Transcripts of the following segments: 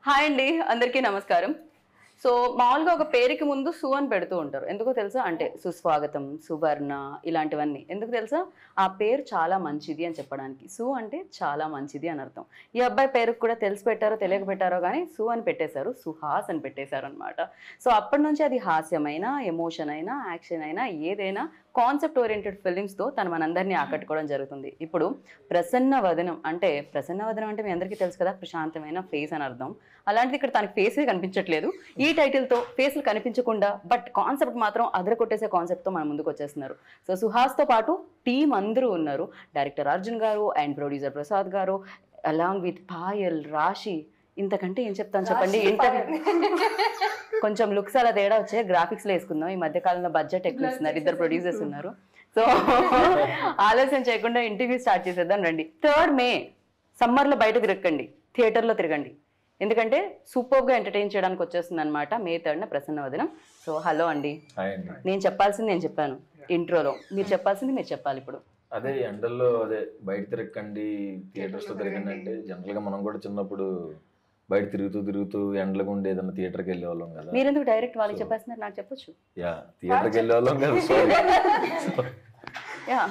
Hi అండి, అందరికీ నమస్కారం. సో మామూలుగా ఒక పేరుకి ముందు సు అని పెడుతూ ఉంటారు. ఎందుకో తెలుసా? అంటే సుస్వాగతం, సువర్ణ ఇలాంటివన్నీ. ఎందుకు తెలుసా? ఆ పేరు చాలా మంచిది అని చెప్పడానికి. సు అంటే చాలా మంచిది అని అర్థం. ఈ అబ్బాయి పేరుకు కూడా తెలిసి పెట్టారో తెలియక పెట్టారో కానీ సు అని పెట్టేశారు, సుహాస్ అని పెట్టేశారు అనమాట. సో అప్పటి నుంచి అది హాస్యమైనా, ఎమోషన్ అయినా, యాక్షన్ అయినా, ఏదైనా కాన్సెప్ట్ ఓరియంటెడ్ ఫిలిమ్స్తో తను మనందరినీ ఆకట్టుకోవడం జరుగుతుంది. ఇప్పుడు ప్రసన్న వదనం అంటే మీ అందరికీ తెలుసు కదా, ప్రశాంతమైన ఫేస్ అని అర్థం. అలాంటిది ఇక్కడ తనకి ఫేసే కనిపించట్లేదు. ఈ టైటిల్తో ఫేస్లు కనిపించకుండా బట్ కాన్సెప్ట్ మాత్రం అదర కొట్టేసే కాన్సెప్ట్తో మన ముందుకు వచ్చేస్తున్నారు. సో సుహాస్తో పాటు టీం అందరూ ఉన్నారు. డైరెక్టర్ అర్జున్ గారు అండ్ ప్రొడ్యూసర్ ప్రసాద్ గారు అలాంగ్ విత్ పాయల్, రాశి. ఇంతకంటే ఏం చెప్తాను చెప్పండి. ఇంటర్వ్యూ కొంచెం లుక్స్ అలా తేడా వచ్చే గ్రాఫిక్స్లో వేసుకుందాం. ఈ మధ్య కాలంలో బడ్జెట్ ఎక్కువ ఇస్తున్నారు, ఇద్దరు ప్రొడ్యూసర్స్ ఉన్నారు. సో ఆలస్యం చేయకుండా ఇంటర్వ్యూ స్టార్ట్ చేసేద్దాం రండి. 3rd May సమ్మర్లో బయట తిరగండి, థియేటర్లో తిరగండి. ఎందుకంటే సూపర్గా ఎంటర్టైన్ చేయడానికి వచ్చేస్తుంది అనమాట May 3rd ప్రసన్న వదనం. సో హలో అండి. నేను చెప్పాల్సింది నేను చెప్పాను ఇంట్రోలో, మీరు చెప్పాల్సింది మీరు చెప్పాలి ఇప్పుడు. అదే ఎండల్లో అదే బయట తిరగండి, థియేటర్స్ లో తిరగండి అంటే జనరల్ గా మనం కూడా చిన్నప్పుడు బయట తిరుగుతూ ఎండలకు ఉండే ఏదన్నా థియేటర్కి వెళ్ళే వాళ్ళం కదా. మీరు ఎందుకు డైరెక్ట్ వాళ్ళకి చెప్పేస్తున్నారు? నాకు చెప్పొచ్చు. థియేటర్కి వెళ్ళే వాళ్ళం కదా. యా,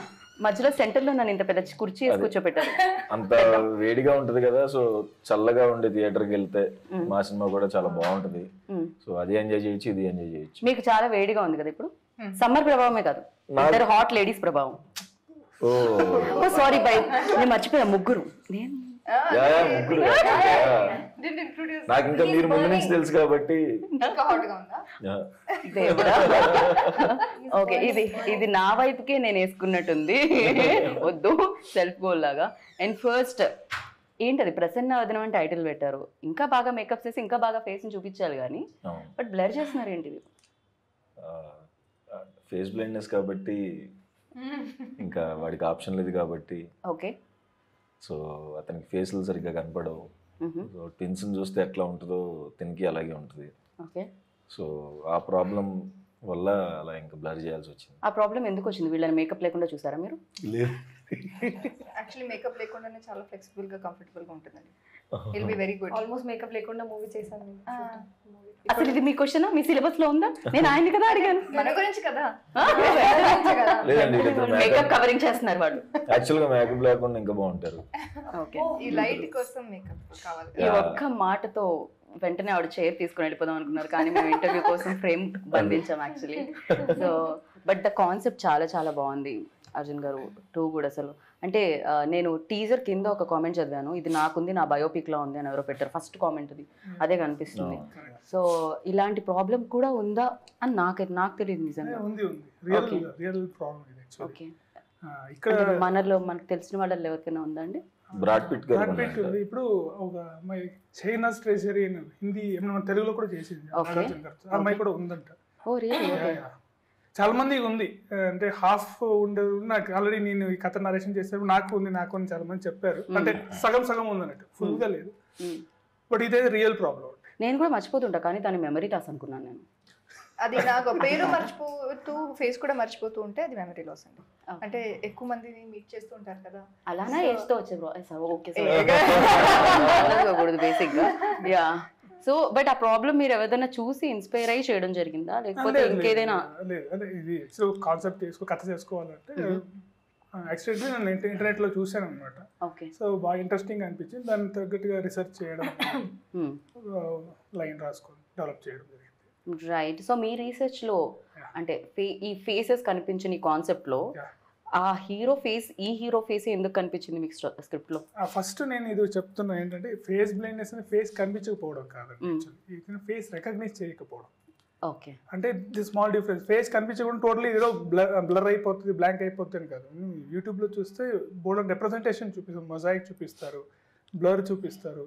మధ్యలో సెంటర్లో నన్ను ఇంత పెద్ద కుర్చీ వేసి కూర్చోపెట్టారు. అంత వేడిగా ఉంటది కదా, సో చల్లగా ఉండే థియేటర్కి వెళ్తే మా సినిమా కూడా చాలా బాగుంటది. సో అది ఎంజాయ్ చేయొచ్చు, ఇది ఎంజాయ్ చేయొచ్చు. మీకు చాలా వేడిగా ఉంది కదా ఇప్పుడు. సమ్మర్ ప్రభావమే కాదు, ఇద్దరు హాట్ లేడీస్ ప్రభావం. ఓ సారీ బై, నేను మర్చిపోయా. ముగ్గురు నేను ముగ్గురు. నాకు ఇంకా మీరు ముందు నుంచి తెలుసు కాబట్టి. ఓకే, ఇది నా వైపుకే నేను వేసుకున్నట్టుంది, వద్దు సెల్ఫ్ గోల్ లాగా. అండ్ ఫస్ట్ ఏంటది ప్రసన్న వదనం అని టైటిల్ పెట్టారు. ఇంకా బాగా మేకప్ చేసి ఇంకా బాగా ఫేస్ ని చూపించాలి కానీ బట్ బ్లర్ చేస్తున్నారు ఏంటిది? ఫేస్ బ్లైండ్నెస్ కాబట్టి ఇంకా వాడికి ఆప్షన్ లేదు కాబట్టి. ఓకే, సో అతనికి ఫేస్లు సరిగ్గా కనపడవు. సో ట్విన్స్ చూస్తే ఎట్లా ఉంటుందో తినికి అలాగే ఉంటుంది. ఓకే, సో ఆ ప్రాబ్లం వల్ల అలా ఇంకా బ్లర్ చేయాల్సి వచ్చింది. ఆ ప్రాబ్లం ఎందుకు వచ్చింది? వీళ్ళని మేకప్ లేకుండా చూసారా మీరు? లేదు, యాక్చువల్లీ మేకప్ లేకుండానే చాలా ఫ్లెక్సిబుల్ గా కంఫర్టబుల్ గా ఉంటుందండి. Will be very good. Almost makeup లేకుండా మూవీ చేశాను నేను. అసలు ఇది మీ క్వశ్చన్ మీ సిలబస్ లో ఉందా? నేను ఆయన కదా అడిగాను. మన గురించి కదా. లేదండి, మేకప్ కవరింగ్ చేస్తున్నారు వాళ్ళు. యాక్చువల్ గా మేకప్ లేకుండా ఇంకా బాగుంటారు. ఓకే, ఈ లైట్ కోసం మేకప్ కావాలి. ఈ ఒక్క మాటతో వెంటనే ఆవిడ చైర్ తీసుకుని వెళ్ళిపోదాం అనుకున్నారు, కానీ మేము ఇంటర్వ్యూ కోసం ఫ్రేమ్ బంధించాం actually. So but the concept చాలా చాలా బాగుంది అర్జున్ గారు. 2 కూడా అసలు అంటే నేను టీజర్ కింద ఒక కామెంట్ చదివాను, ఇది నాకుంది, నా బయోపిక్ లో ఉంది అని ఎవరో పెట్టారు. ఫస్ట్ కామెంట్ అది అదే కనిపిస్తుంది. సో ఇలాంటి ప్రాబ్లం కూడా ఉందా అని నాకు తెలియదు నిజంగా. ఓకే, ఇక్కడ మనలో మనకు తెలిసిన వాళ్ళలో ఎవరికైనా ఉందా అండి? బ్రాడ్ పిట్ ఉంది. ఇప్పుడు ఒక అమ్మాయి చైనా స్ట్రేసరీ హిందీ తెలుగులో కూడా చేసింది, అమ్మాయి కూడా ఉందంట. ఓ రియల్లీ? చాలా మంది ఉంది, అంటే హాఫ్ ఉండదు. నాకు ఆల్రెడీ నేను ఈ కథ నరేషన్ చేసేప్పుడు నాకు ఉంది అని చాలా మంది చెప్పారు. అంటే సగం ఉంది అన్నట్టు, ఫుల్ గా లేదు. బట్ ఇదే రియల్ ప్రాబ్లం. నేను కూడా మర్చిపోతుంటా, కానీ దాని మెమరీ లాస్ అనుకున్నాను నేను. అది నాకు పేరు మర్చిపోతూ ఫేస్ కూడా మర్చిపోతూ ఉంటే అది మెమరీ లాస్ అండి. అంటే ఎక్కువ మందిని మీట్ చేస్తూ ఉంటారు కదా, అలానే ఏజ్తో వచ్చే ఓకే బేసిక్ గా. యా, సో బట్ ఆ ప్రాబ్లం మీరు ఎవరైనా చూసి ఇన్స్పైర్ అయ్యి చేయడం జరిగిందా, లేకపోతే ఇంకేదైనా? ఇది కాన్సెప్ట్ కథ చేసుకోవాలంటే యాక్చువల్లీ నేను ఇంటర్నెట్ లో చూసాను అనమాట. సో బాగా ఇంట్రెస్టింగ్ అనిపించింది, దాన్ని తగ్గట్టుగా రీసెర్చ్ చేయడం, లైన్ రాసుకొని డెవలప్ చేయడం జరిగింది. రైట్. సో మీ రీసెర్చ్ లో అంటే ఈ ఫేసెస్ కనిపించిన ఈ కాన్సెప్ట్ లో ఆ హీరో ఫేస్ ఎందుకు కనిపించింది మీకు స్క్రిప్ట్ లో? ఫస్ట్ నేను ఇది చెప్తున్నా ఏంటంటే ఫేస్ బ్లైండ్నెస్ అని ఫేస్ కనిపించకపోవడం కాదండి, ఫేస్ రికగ్నైజ్ చేయకపోవడం. ఓకే, అంటే ది స్మాల్ డిఫరెన్స్. ఫేస్ కనిపించకుండా టోటలీ ఏదో బ్లర్ అయిపోతుంది, బ్లాంక్ అయిపోతుంది కాదు. యూట్యూబ్లో చూస్తే బోర్డ్ రిప్రజెంటేషన్ చూపిస్తారు, మొజాయిక్ చూపిస్తారు, బ్లర్ చూపిస్తారు,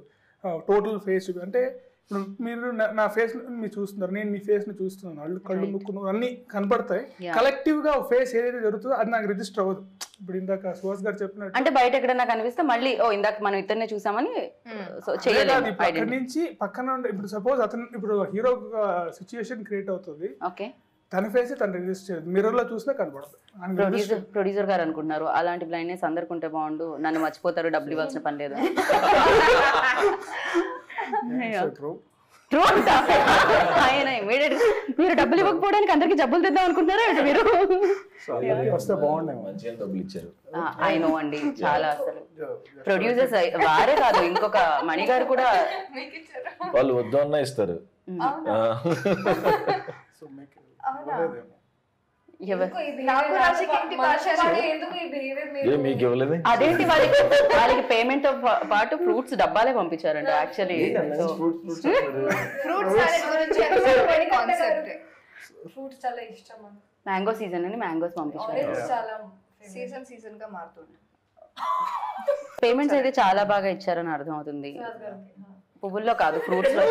టోటల్ ఫేస్ అంటే ఇప్పుడు మీరు నా ఫేస్ మీరు చూస్తున్నారు, నేను మీ ఫేస్ ని చూస్తున్నాను, కళ్ళు ముక్కు అన్ని కనపడతాయి. కలెక్టివ్ గా ఫేస్ ఏదైతే జరుగుతుందో అది నాకు రిజిస్టర్ అవ్వదు. ఇప్పుడు ఇందాక సుహాస్ గారు చెప్పినట్టు అంటే బయట ఎక్కడన్నా కనిపిస్తే మళ్ళీ ఇందాక మనం ఇద్దరినే చూసామని అక్కడి నుంచి పక్కన ఇప్పుడు సపోజ్ అతను ఇప్పుడు హీరో సిచ్యుయేషన్ క్రియేట్ అవుతుంది. ఓకే, తన ఫేస్ తను రిలీజ్ చేయదు, మిర్రర్ లో చూసినా కనపడదు. ప్రొడ్యూసర్ గారు అనుకుంటున్నారు అలాంటి బ్లైండ్నెస్ అందరికి ఉంటే బాగుండు, నన్ను మర్చిపోతారు, డబ్బులు ఇవ్వాల్సిన పని లేదు. True అంట. ఆయన immediate గా, మీరు డబ్బులు ఇవ్వకపోవడానికి అందరికి జబ్బులు తెద్దాం అనుకుంటున్నారా ఏంటి మీరు? వస్తే బాగుండే. మంచిగా డబ్బులు ఇచ్చారు. ఐ నో అండి, చాలా అసలు ప్రొడ్యూసర్స్ వారే కాదు, ఇంకొక మణి గారు కూడా వాళ్ళు వద్దు అన్నా ఇస్తారు. సో మీకు అవునా? ఇవ్వలేదేమో. నాకు రాజకీయ ఇంటి భాష మీకు ఇవ్వలేదు. అదేంటి వాళ్ళకి పేమెంట్ తో పాటు ఫ్రూట్స్ డబ్బాలే పంపించారంట యాక్చువల్లీ. ఫ్రూట్ సాలెడ్ గురించి కాన్సెప్ట్. ఫ్రూట్స్ చాలా ఇష్టం. మ్యాంగో సీజన్ అని మ్యాంగోస్ పంపించారు. ఆరెంజ్ చాలా సీజన్ గా మారుతుంది. పేమెంట్స్ అయితే చాలా బాగా ఇచ్చారని అర్థం అవుతుంది. పువ్వుల్లో కాదు, ఫ్రూట్స్ లో.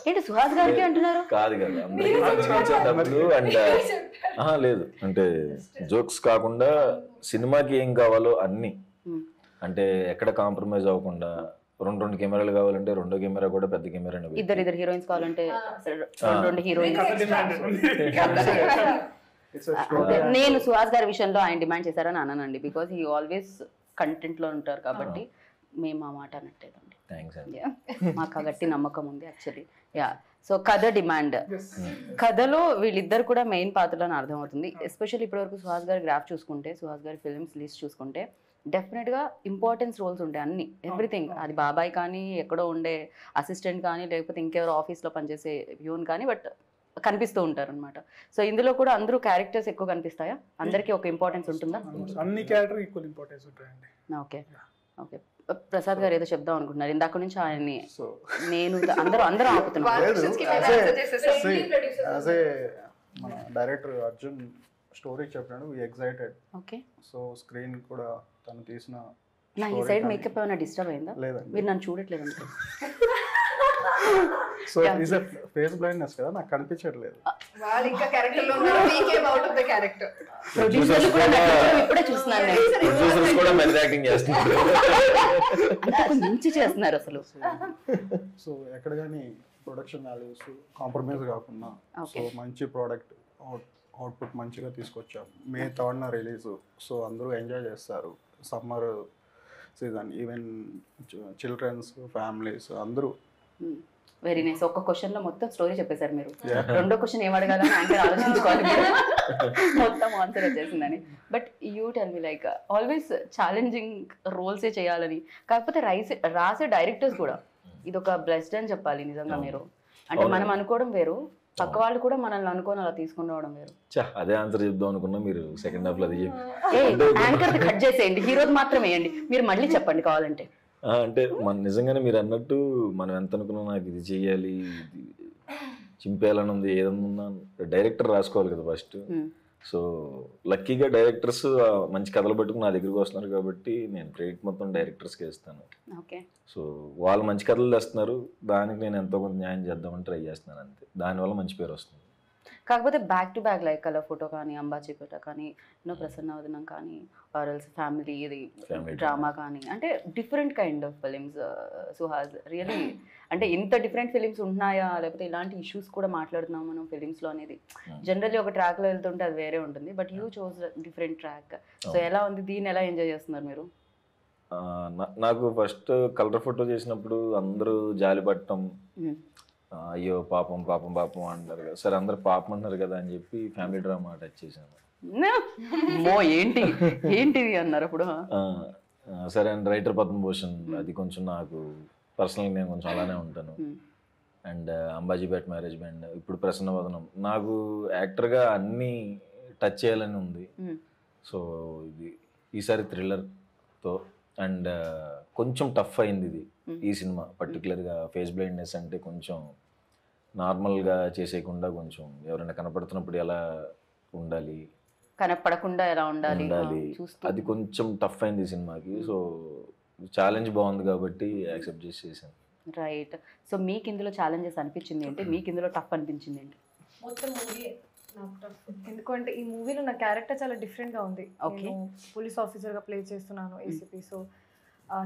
ఏంటి సుహాస్ గారికి అంటున్నారు? కాదు కదా, అందరికీ మంచిగా ఇచ్చే డబ్బులు. అండ్ లేదు అంటే జోక్స్ కాకుండా సినిమాకి ఏం కావాలో అన్ని, అంటే ఎక్కడ కాంప్రమైజ్ అవ్వకుండా, రెండు కెమెరాలు కావాలంటే రెండో కెమెరా కూడా పెద్ద కెమెరా, ఇద్దరు హీరోయిన్స్ కావాలంటే రెండు హీరోయిన్స్. నేను సుహాస్ గారి విషయంలో ఆయన డిమాండ్ చేశారని అన్నానండి, బికాస్ హీ ఆల్వేస్ కంటెంట్ లో ఉంటారు కాబట్టి మేము ఆ మాట అనట్లేదండి. మాకు ఆ గట్టి నమ్మకం ఉంది యాక్చువల్లీ. సో కథ డిమాండ్, కథలో వీళ్ళిద్దరు కూడా మెయిన్ పాత్రలని అర్థమవుతుంది. ఎస్పెషల్లీ ఇప్పటివరకు సుహాస్ గారి గ్రాఫ్ చూసుకుంటే, సుహాస్ గారి ఫిల్మ్స్ లిస్ట్ చూసుకుంటే డెఫినెట్గా ఇంపార్టెన్స్ రోల్స్ ఉంటాయి అన్ని, ఎవ్రీథింగ్. అది బాబాయ్ కానీ, ఎక్కడో ఉండే అసిస్టెంట్ కానీ, లేకపోతే ఇంకెవరో ఆఫీస్లో పనిచేసే ప్యూన్ కానీ, బట్ కనిపిస్తూ ఉంటారు అనమాట. సో ఇందులో కూడా అందరూ క్యారెక్టర్స్ ఎక్కువ కనిపిస్తాయా? అందరికీ ఒక ఇంపార్టెన్స్ ఉంటుందా? అన్ని క్యారెక్టర్ ఈక్వల్ ఇంపార్టెన్స్ ఉంటాయండి. Okay okay. ప్రసాద్ గారు ఏదో చెప్దాం అనుకుంటున్నారు ఇందాక నుంచి ఆయన్ని. నేను అందరూ ఆపుతున్నారు. మన డైరెక్టర్ అర్జున్ స్టోరీ చెప్పినాడు, ఎక్సైటెడ్. ఓకే. సో స్క్రీన్ కూడా తను తీసిన. నా ఈ సైడ్ మేకప్ ఏమైనా డిస్టర్బ్ అయిందా? లేదండి. మీరు నన్ను చూడట్లేదు అంటే. So is a face blindness కదా, నాకు కనిపించట్లేదు. వాళ్ళు ఇంకా క్యారెక్టర్ లో ఉన్నారు, we came out of the character. Producers కూడా ఇప్పుడే చూస్తున్నాను నేను. ప్రొడ్యూసర్స్ కూడా మెథడ్ యాక్టింగ్ చేస్తున్నారు, అంతకు మించి చేస్తున్నారు అసలు. సో ఎక్కడ కానీ ప్రొడక్షన్ వాల్యూస్ కాంప్రమైజ్ కాకుండా, సో మంచి ప్రోడక్ట్ అవుట్పుట్ మంచిగా తీసుకొచ్చాం. మే 3rd రిలీజ్, సో అందరూ ఎంజాయ్ చేస్తారు. Summer season, even childrens, families అందరూ. Very nice. ఒక్క క్వశ్చన్ లో మొత్తం స్టోరీ చెప్పేశారు మీరు. రెండో క్వశ్చన్ ఏం అడగాలని యాంకర్ ఆలోచించుకోవాలి, మొత్తం ఆన్సర్ వచ్చేసిందని. But you tell me, like always challenging రోల్సే చేయాలని, కాకపోతే రాసే డైరెక్టర్స్ కూడా ఇది ఒక బ్లెస్డ్ అని చెప్పాలి నిజంగా. మీరు అంటే మనం అనుకోవడం వేరు, పక్క వాళ్ళు కూడా మనల్ని అనుకోని అలా తీసుకుని రావడం వేరు. అదే ఆన్సర్ చెప్దాం అనుకున్నా, మీరు సెకండ్ హాఫ్ లో అది యాంకర్ కట్ చేసేయండి, హీరోది మాత్రం వేయండి, మీరు మళ్ళీ చెప్పండి కావాలంటే. అంటే మన నిజంగానే మీరు అన్నట్టు మనం ఎంత అనుకున్నా, నాకు ఇది చెయ్యాలి, ఇది చింపేయాలని ఉంది, ఏదన్నా డైరెక్టర్ రాసుకోవాలి కదా ఫస్ట్. సో లక్కీగా డైరెక్టర్స్ మంచి కథలు పట్టుకుని నా దగ్గరికి వస్తున్నారు కాబట్టి నేను క్రెడిట్ మొత్తం డైరెక్టర్స్కి ఇస్తాను. ఓకే. సో వాళ్ళు మంచి కథలు తెస్తున్నారు, దానికి నేను ఎంతో కొంత న్యాయం చేద్దామని ట్రై చేస్తున్నాను అంతే. దానివల్ల మంచి పేరు వస్తుంది. కాకపోతే back to back like colour photo కానీ, అంబాజీపేట కానీ, ప్రసన్న వదనం కానీ, ఆర్ఎల్స్ ఫ్యామిలీ ఇది డ్రామా కానీ, అంటే different kind of films Suhas. Really అంటే ఇంత డిఫరెంట్ ఫిలిమ్స్ ఉంటున్నాయా, లేకపోతే ఇలాంటి ఇష్యూస్ కూడా మాట్లాడుతున్నాం మనం ఫిలిమ్స్లో అనేది. జనరల్లీ ఒక ట్రాక్లో వెళ్తుంటే అది వేరే ఉంటుంది, but you chose different track. So ఎలా ఉంది, దీన్ని ఎలా ఎంజాయ్ చేస్తున్నారు మీరు? నాకు ఫస్ట్ కలర్ ఫోటో చేసినప్పుడు అందరూ జాలి పట్టడం, అయ్యో పాపం పాపం పాపం అంటారు కదా, సరే అందరు పాపం అంటున్నారు కదా అని చెప్పి ఫ్యామిలీ డ్రామా టచ్ చేశాను. ఏంటిది అన్నారు అప్పుడు. సరే అండ్ రైటర్ పద్మభూషణ్, అది కొంచెం నాకు పర్సనల్గా నేను కొంచెం అలానే ఉంటాను. అండ్ అంబాజీపేట మ్యారేజ్ బ్యాండ్, ఇప్పుడు ప్రసన్న వదనం. నాకు యాక్టర్గా అన్నీ టచ్ చేయాలని ఉంది. సో ఇది ఈసారి థ్రిల్లర్తో అండ్ కొంచెం టఫ్ అయింది ఇది ఈ సినిమా. పర్టికులర్గా ఫేస్ బ్లైండ్నెస్ అంటే కొంచెం నార్మల్గా చేసేయకుండా కొంచెం ఎవరైనా కనపడుతున్నప్పుడు ఎలా ఉండాలి, కనపడకుండా ఎలా ఉండాలి, అది కొంచెం టఫ్ అయింది ఈ సినిమాకి. సో ఛాలెంజ్ బాగుంది కాబట్టి యాక్సెప్ట్ చేసాను. రైట్. సో మీకు ఇందులో ఛాలెంజెస్ అనిపించింది ఏంటి, మీకు ఇందులో టఫ్ అనిపించింది ఏంటి? మొత్తం మూవీ నాకు టఫ్, ఎందుకంటే ఈ మూవీలో నా క్యారెక్టర్ చాలా డిఫరెంట్గా ఉంది. ఓకే. పోలీస్ ఆఫీసర్గా ప్లే చేస్తున్నాను, ఏసీపీ. సో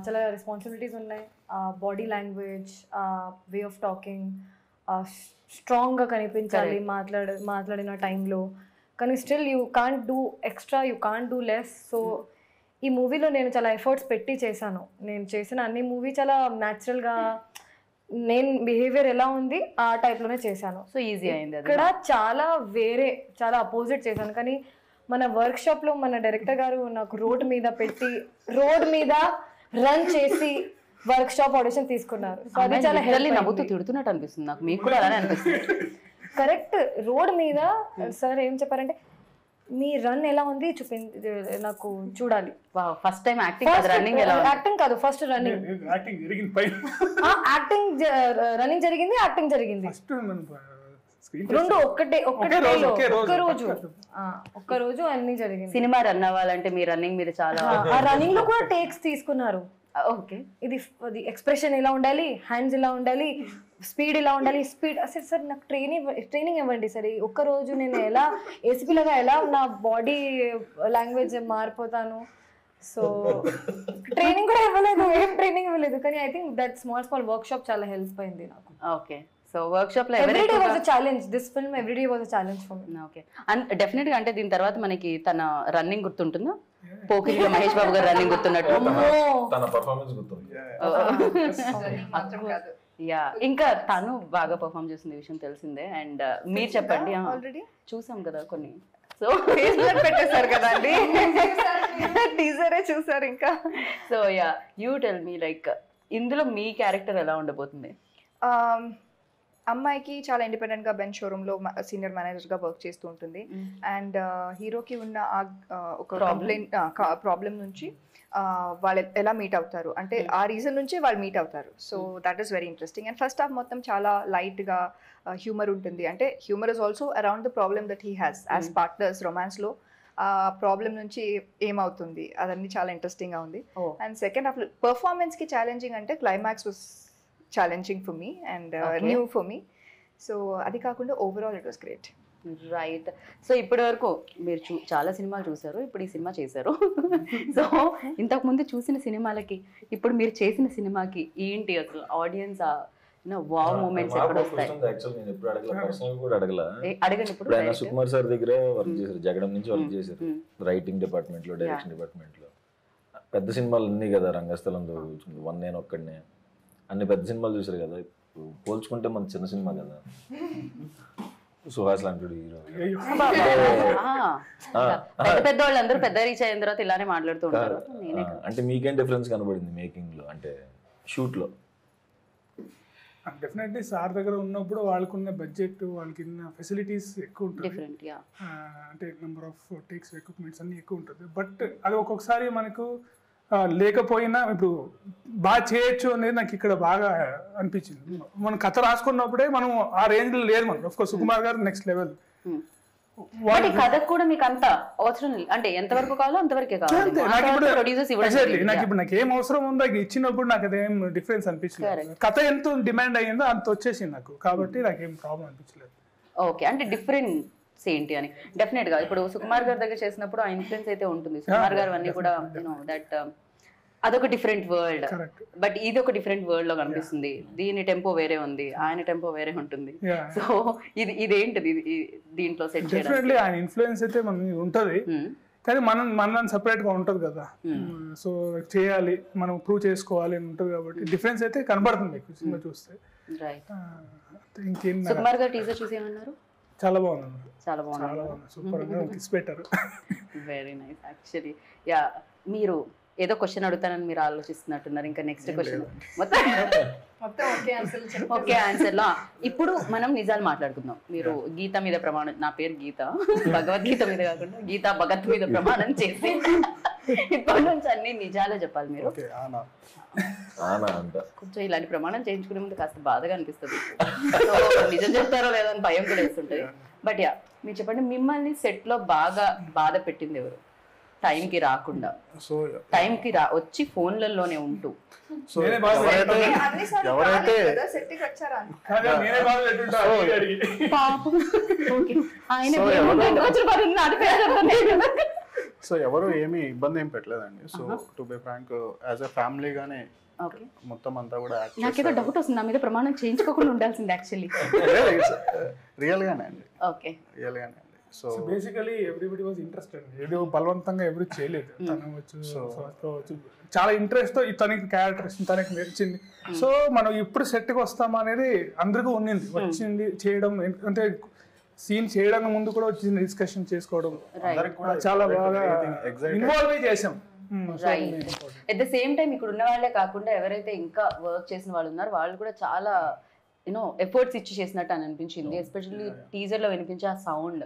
చాలా రెస్పాన్సిబిలిటీస్ ఉన్నాయి. Body language, way of talking, స్ట్రాంగ్గా కనిపించాలి మాట్లాడిన టైంలో. కానీ still you can't do extra, you can't do less. So ఈ మూవీలో నేను చాలా ఎఫర్ట్స్ పెట్టి చేశాను. నేను చేసిన అన్ని మూవీ చాలా న్యాచురల్గా నేను బిహేవియర్ ఎలా ఉంది ఆ టైప్లోనే చేశాను. సో ఈజీ అయింది. ఇక్కడ చాలా చాలా అపోజిట్ చేశాను. కానీ మన వర్క్షాప్లో మన డైరెక్టర్ గారు నాకు రోడ్ మీద రన్ చేసి వర్క్షాప్ ఆడిషన్ తీసుకున్నారు. సో అది చాలా నవ్వుతూ తిడుతున్నట్టు అనిపిస్తుంది నాకు, మీకు కూడా అలానే అనిపిస్తుంది. కరెక్ట్. రోడ్ మీద సార్ ఏం చెప్పారంటే మీ రన్ ఎలా ఉంది నాకు చూడాలి. ఫస్ట్ టైం యాక్టింగ్ కాదు, ఫస్ట్ రన్నింగ్. యాక్టింగ్ రన్నింగ్ జరిగింది, యాక్టింగ్ జరిగింది, రెండు ఒక్క రోజు అన్ని జరిగింది. సినిమా రన్ అవ్వాలంటే మీ రన్నింగ్ మీద చాలా, ఆ రన్నింగ్ లో కూడా టేక్స్ తీసుకున్నారు. ఓకే, ఇది ఎక్స్ప్రెషన్ ఎలా ఉండాలి, హ్యాండ్స్ ఎలా ఉండాలి, స్పీడ్ ఎలా ఉండాలి. స్పీడ్ అసలు సార్ నాకు ట్రైనింగ్ ఇవ్వండి సార్. ఒక్క రోజు నేను ఎలా ఏసీపీలాగా ఎలా నా బాడీ లాంగ్వేజ్ మారిపోతాను. సో ట్రైనింగ్ కూడా ఇవ్వలేదు, ఏం ట్రైనింగ్ ఇవ్వలేదు. కానీ I think that small work shop చాలా హెల్ప్ అయింది నాకు. ఓకే, సో వర్క్ షాప్ లో everyday was a challenge. This film everyday was a challenge for me. Okay, and definite గా అంటే దీని తర్వాత మనకి తన రన్నింగ్ గుర్తుంటుందా? పోకిరిలో మహేష్ బాబు గారు రన్నింగ్ గుర్తున్నట్టు తన పర్ఫార్మెన్స్ గుర్తుంది. యా, ఇంకా తను బాగా పర్ఫామ్ చేసిన విషయం తెలిసిందే. అండ్ మీరు చెప్పండి, ఆల్రెడీ చూసాం కదా కొన్ని, సో ఫేస్బుక్ పెట్టేశారు కదండి, టీజరే చూసారు ఇంకా. So yeah, you tell me like ఇందులో మీ క్యారెక్టర్ ఎలా ఉండబోతుంది? అమ్మాయికి చాలా ఇండిపెండెంట్ గా బెంచ్ షోరూమ్ లో సీనియర్ మేనేజర్ గా వర్క్ చేస్తూ ఉంటుంది. అండ్ హీరోకి ఉన్న ఒక ప్రాబ్లం నుంచి వాళ్ళు ఎలా మీట్ అవుతారు అంటే ఆ రీజన్ నుంచి వాళ్ళు మీట్ అవుతారు. So that is very interesting. And first half మొత్తం చాలా లైట్ గా హ్యూమర్ ఉంటుంది. అంటే humour is also around the problem that he has as partners romance లో. ఆ ప్రాబ్లం నుంచి ఏమవుతుంది అదన్నీ చాలా ఇంట్రెస్టింగ్ గా ఉంది. అండ్ సెకండ్ హాఫ్ పర్ఫార్మెన్స్ కి ఛాలెంజింగ్ అంటే climax was challenging for me and new for me. So అది కాకుండా overall it was great. Right. So ఇప్పటి వరకు మీరు చాలా సినిమాలు చూసారు, ఇప్పుడు ఈ సినిమా చేశారు. సో ఇంతకు ముందు చూసిన సినిమాలకి ఇప్పుడు మీరు చేసిన సినిమాకి ఏంటి అసలు ఆడియన్స్ వావ్ మూమెంట్స్ ఎక్కడ వస్తాయి? అడగండి. ఇప్పుడు ఆయన సుకుమార్ సార్ దగ్గర వర్క్ చేశారు, జగడం నుంచి వర్క్ చేశారు, రైటింగ్ డిపార్ట్మెంట్ లో, డైరెక్షన్ డిపార్ట్మెంట్ లో. పెద్ద సినిమాలు అన్నీ కదా, రంగస్థలంతో వన్ నేను ఒక్కడనే, అన్ని పెద్ద సినిమాలు చూసారు కదా. పోల్చుకుంటే మన చిన్న సినిమా కదా, సుహాస్ లాంటి హీరో. పెద్ద వాళ్ళందరూ పెద్ద రీచ్ అయిన తర్వాత ఇలానే మాట్లాడుతూ ఉంటారు. అంటే మీకేం డిఫరెన్స్ కనబడింది మేకింగ్ లో, అంటే షూట్ లో? డెఫినెట్లీ సార్ దగ్గర ఉన్నప్పుడు వాళ్ళకున్న బడ్జెట్, వాళ్ళకి ఫెసిలిటీస్ ఎక్కువ ఉంటుంది. అంటే నెంబర్ ఆఫ్ టేక్స్, ఎక్విప్మెంట్స్ అన్ని ఎక్కువ ఉంటుంది. బట్ అది ఒక్కొక్కసారి మనకు లేకపోయినా ఇప్పుడు బాగా చేయొచ్చు అనేది నాకు ఇక్కడ బాగా అనిపించింది. మనం కథ రాసుకున్నప్పుడే మనం ఆ రేంజ్ లో లేదు. మనం ఆఫ్ కోర్స్ సుకుమార్ గారు నెక్స్ట్ లెవెల్. కథకు కూడా మీకు అంత అవసరం అంటే ఎంతవరకు కావాలో అంతవరకే కావాలి. నాకు ఏం అవసరం ఉందో ఇచ్చినప్పుడు నాకు అదేం డిఫరెన్స్ అనిపించలేదు. కథ ఎంత డిమాండ్ అయ్యిందో అంత వచ్చేసింది నాకు, కాబట్టి నాకేం ప్రాబ్లం అనిపించలేదు. ఓకే, అంటే డిఫరెన్స్ ఏంటి అని డెఫినెట్ గా ఇప్పుడు సుకుమార్ గారి దగ్గర చేసినప్పుడు ఆ ఇన్ఫ్లుయెన్స్ అయితే ఉంటుంది. సుకుమార్ గారు అన్ని కూడా దట్ అదొక డిఫరెంట్ వరల్డ్, బట్ ఇది ఒక డిఫరెంట్ వరల్డ్ లో కనిపిస్తుంది. దీని టెంపో వేరే ఉంది, ఆయన టెంపో వేరే ఉంటుంది. సో ఇదేంటిది దీంట్లో సెట్ డెఫినెట్లీ ఆయన ఇన్ఫ్లుయెన్స్ అయితే మనకి ఉంటది, కానీ మనం సపరేట్ గా ఉంటది కదా. సో చేయాలి, మనం ప్రూవ్ చేసుకోవాలి అని ఉంటది, కాబట్టి డిఫరెన్స్ అయితే కనబడుతుంది మీకు సినిమా చూస్తే. ఇంకేం సుకుమార్ గారు టీజర్ చూసి ఏమన్నారు? చాలా బాగుంది, చాలా బాగుంది, సూపర్ గా కిస్ పెట్టారు. Very nice. యాక్చువల్లీ యా, మీరు ఏదో క్వశ్చన్ అడుగుతానని మీరు ఆలోచిస్తున్నట్టున్నారు. ఇంకా నెక్స్ట్ క్వశ్చన్ మొత్తం ఓకే ఆన్సర్ లో ఇప్పుడు మనం నిజాలు మాట్లాడుకుందాం. మీరు గీత మీద ప్రమాణం, నా పేరు గీత, భగవద్గీత మీద కాకుండా గీతా భగత్ మీద ప్రమాణం చేసి ఇప్పటి నుంచి అన్ని నిజాలే చెప్పాలి మీరు. కొంచెం ఇలాంటి ప్రమాణం చేయించుకునే ముందు కాస్త బాధగా అనిపిస్తుంది, నిజం చెప్తారో లేదో అని భయం కూడా వేస్తుంటది. బట్ యా, మీరు చెప్పండి, మిమ్మల్ని సెట్ లో బాగా బాధ పెట్టింది ఎవరు? టైంకి రాకుండా, టైంకి వచ్చి ఫోన్లలోనే ఉంటూ సో ఎవరు ఏమి ఇబ్బంది ఏం పెట్టలేదండి. So to be frank, as a ఫ్యామిలీగానే ఓకే, మొత్తం అంతా కూడా యాక్ట్ నాకేదో డౌట్ వస్తుంది, నా మీద ప్రమాణం చేయించుకోకుండా ఉండాల్సింది యాక్చువల్లీ. రియల్గానే అండి, ఓకే, రియల్గానే అండి. So basically everybody was interested, ఏదో బలవంతంగా ఎవరు చేయలేదు. తను వచ్చు చాలా ఇంట్రెస్ట్ తో తనకి క్యారెక్టర్ తనకి నచ్చింది. సో మనం ఇప్పుడు సెట్కి వస్తామా అనేది అందరికీ ఉన్నింది, వచ్చింది చేయడం. అంటే సీన్ చేయడానికి ముందు కూడా వచ్చింది డిస్కషన్ చేసుకోవడం, అందరికి కూడా చాలా బాగా ఎగ్జైట్ ఇన్వాల్వ్ చేసాం. Right. At the same time ఇక్కడ ఉన్న వాళ్ళే కాకుండా ఎవరైతే ఇంకా వర్క్ చేసిన వాళ్ళు ఉన్నారో వాళ్ళు కూడా చాలా యూనో ఎఫర్ట్స్ ఇచ్చి చేసినట్టు అని అనిపించింది. ఎస్పెషల్లీ టీజర్ లో వినిపించే ఆ సౌండ్,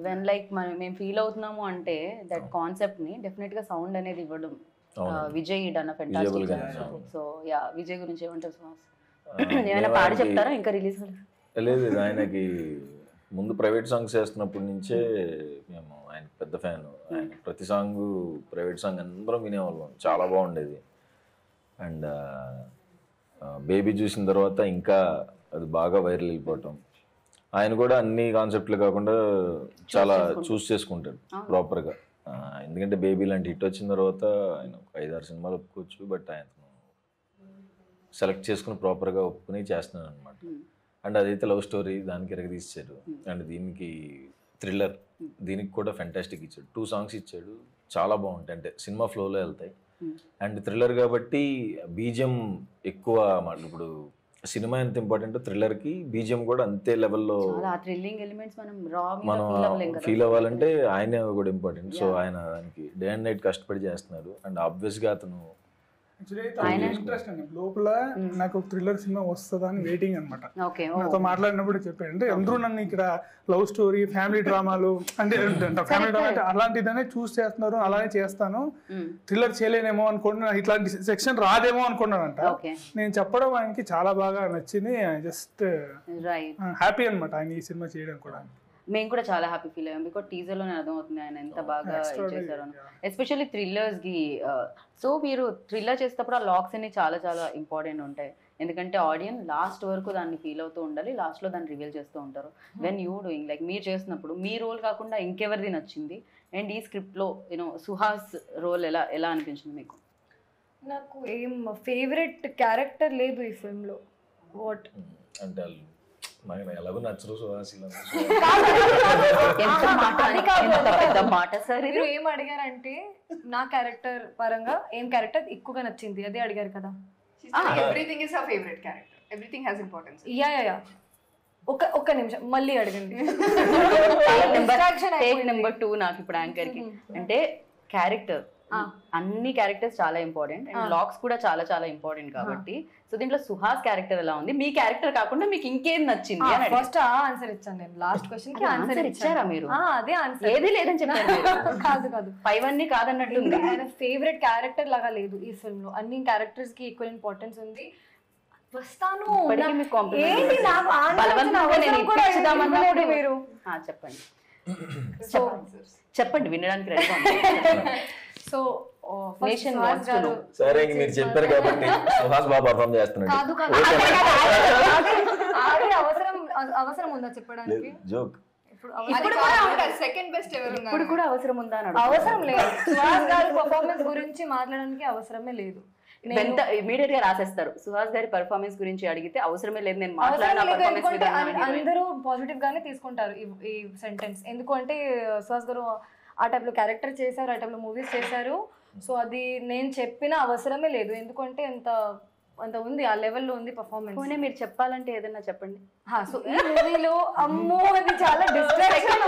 వెన్ లైక్ మేము ఫీల్ అవుతున్నాము అంటే దట్ కాన్సెప్ట్ ని డెఫినెట్ గా సౌండ్ అనేది ఇవ్వడం Vijay done fantastic. So yeah, Vijay గురించి ఏమంటారు సుహాస్? ఏమైనా పాడి చెప్తారా ఇంకా రిలీజ్? లేదు, ఆయనకి ముందు ప్రైవేట్ సాంగ్స్ చేస్తున్నప్పటి నుంచే మేము ఆయన పెద్ద ఫ్యాన్. ఆయన ప్రతి సాంగ్ ప్రైవేట్ సాంగ్ అందరం వినేవాళ్ళం, చాలా బాగుండేది. అండ్ బేబీ చూసిన తర్వాత ఇంకా అది బాగా వైరల్ అయిపోవటం. ఆయన కూడా అన్ని కాన్సెప్ట్లు కాకుండా చాలా చూస్ చేసుకుంటాడు ప్రాపర్గా. ఎందుకంటే బేబీ లాంటి హిట్ వచ్చిన తర్వాత ఆయన 5-6 సినిమాలు ఒప్పుకోవచ్చు, బట్ ఆయన సెలెక్ట్ చేసుకుని ప్రాపర్గా ఒప్పుకుని చేస్తున్నాడు అనమాట. అండ్ అదైతే లవ్ స్టోరీ, దానికి ఎరగదీశాడు. అండ్ దీనికి థ్రిల్లర్, దీనికి కూడా ఫెంటాస్టిక్ ఇచ్చాడు. 2 సాంగ్స్ ఇచ్చాడు, చాలా బాగుంటాయి, అంటే సినిమా ఫ్లోలో వెళ్తాయి. అండ్ థ్రిల్లర్ కాబట్టి బీజిఎం ఎక్కువ. ఇప్పుడు సినిమా ఎంత ఇంపార్టెంట్, థ్రిల్లర్కి బీజిఎం కూడా అంతే లెవెల్లో మనం ఫీల్ అవ్వాలంటే ఆయనే కూడా ఇంపార్టెంట్. సో ఆయన దానికి డే అండ్ నైట్ కష్టపడి చేస్తున్నారు. అండ్ ఆబ్వియస్గా అతను ఇంట్రెస్ట్ అండి లోపల, నాకు థ్రిల్లర్ సినిమా వస్తుందా అని వెయిటింగ్ అనమాట. నాతో మాట్లాడినప్పుడు చెప్పాడు, అంటే అందరూ నన్ను ఇక్కడ లవ్ స్టోరీ, ఫ్యామిలీ డ్రామాలు అంటే ఫ్యామిలీ డ్రామా అంటే అలాంటిదనే చూస్ చేస్తున్నారు, అలానే చేస్తాను, థ్రిల్లర్ చేయలేనేమో అనుకున్నా, ఇట్లాంటి సెక్షన్ రాదేమో అనుకున్నానంట. నేను చెప్పడం ఆయనకి చాలా బాగా నచ్చింది. జస్ట్ హ్యాపీ అనమాట ఆయన ఈ సినిమా చేయడం కూడా. మేము కూడా చాలా హ్యాపీ ఫీల్ అయ్యాం, బికాజ్ టీజర్ లోనే అర్థమవుతుంది ఆయన ఎంత బాగా చేశారు, ఎస్పెషల్లీ థ్రిల్లర్స్ కి. సో మీరు థ్రిల్లర్ చేసేటప్పుడు ఆ లాక్స్ అన్ని చాలా చాలా ఇంపార్టెంట్ ఉంటాయి, ఎందుకంటే ఆడియన్స్ లాస్ట్ వరకు దాన్ని ఫీల్ అవుతూ ఉండాలి, లాస్ట్ లో దాన్ని రివీల్ చేస్తూ ఉంటారు. వెన్ యూ డూయింగ్ లైక్ మీరు చేసినప్పుడు మీ రోల్ కాకుండా ఇంకెవరిది నచ్చింది? అండ్ ఈ స్క్రిప్ట్ లో యూనో సుహాస్ రోల్ ఎలా అనిపించింది మీకు? నాకు ఏం ఫేవరెట్ క్యారెక్టర్ లేదు ఈ ఫిల్మ్ లో. వాట్ అంటే ఎలాగో నచ్చరు సుహాస్. మీరు ఏం అడిగారంటే నా క్యారెక్టర్ పరంగా ఏం క్యారెక్టర్ ఎక్కువగా నచ్చింది అదే అడిగారు కదా. Everything is our favourite character, everything has importance. Yeah ఒక్క నిమిషం మళ్ళీ అడగండి. నెంబర్ 2 నాకు ఇప్పుడు యాంకర్ కి అంటే క్యారెక్టర్, అన్ని క్యారెక్టర్స్ చాలా ఇంపార్టెంట్ అండ్ లాక్స్ కూడా చాలా చాలా ఇంపార్టెంట్ కాబట్టి. సో దీంట్లో సుహాస్ క్యారెక్టర్ ఎలా ఉంది, మీ క్యారెక్టర్ కాకుండా మీకు ఇంకేం నచ్చింది? ఫస్ట్ ఆన్సర్ ఇచ్చాను నేను, లాస్ట్ క్వశ్చన్ కి ఆన్సర్ ఇచ్చారా మీరు? అదే ఆన్సర్, ఏది లేదని చెప్పారు. కాదు పైవన్నీ కాదన్నట్టు. ఆయన ఫేవరెట్ క్యారెక్టర్ లాగా లేదు ఈ ఫిల్మ్ లో, అన్ని క్యారెక్టర్స్ కి ఈక్వల్ ఇంపార్టెన్స్ ఉంది. వస్తాను మీరు చెప్పండి, వినడానికి రెడీ. సో సరే మీరు చెప్పారు కాబట్టి సుహాస్ బాగా పర్ఫార్మ్ చేస్తున్నాడు. అవసరం ఉందా చెప్పడానికి? జోక్. సెకండ్ బెస్ట్ ఇప్పుడు కూడా అవసరం ఉందా? అవసరం లేదు, సుహాస్ గారి పర్ఫార్మెన్స్ గురించి మాట్లాడడానికి అవసరమే లేదు. ఇమీడియట్ గా రాసేస్తారు, సుహాస్ గారి పర్ఫార్మెన్స్ గురించి అడిగితే అవసరమే లేదు నేను మాట్లాడాను. అందరూ పాజిటివ్ గానే తీసుకుంటారు ఈ సెంటెన్స్, ఎందుకంటే సుహాస్ గారు ఆ టైప్ లో క్యారెక్టర్ చేశారు, ఆ టైప్ లో మూవీస్ చేశారు. సో అది నేను చెప్పిన అవసరమే లేదు, ఎందుకంటే అంత ఉంది, ఆ లెవెల్లో ఉంది పర్ఫార్మెన్స్. మీరు చెప్పాలంటే ఏదైనా చెప్పండి. సో ఈ మూవీలో అమ్మో అది చాలా distraction.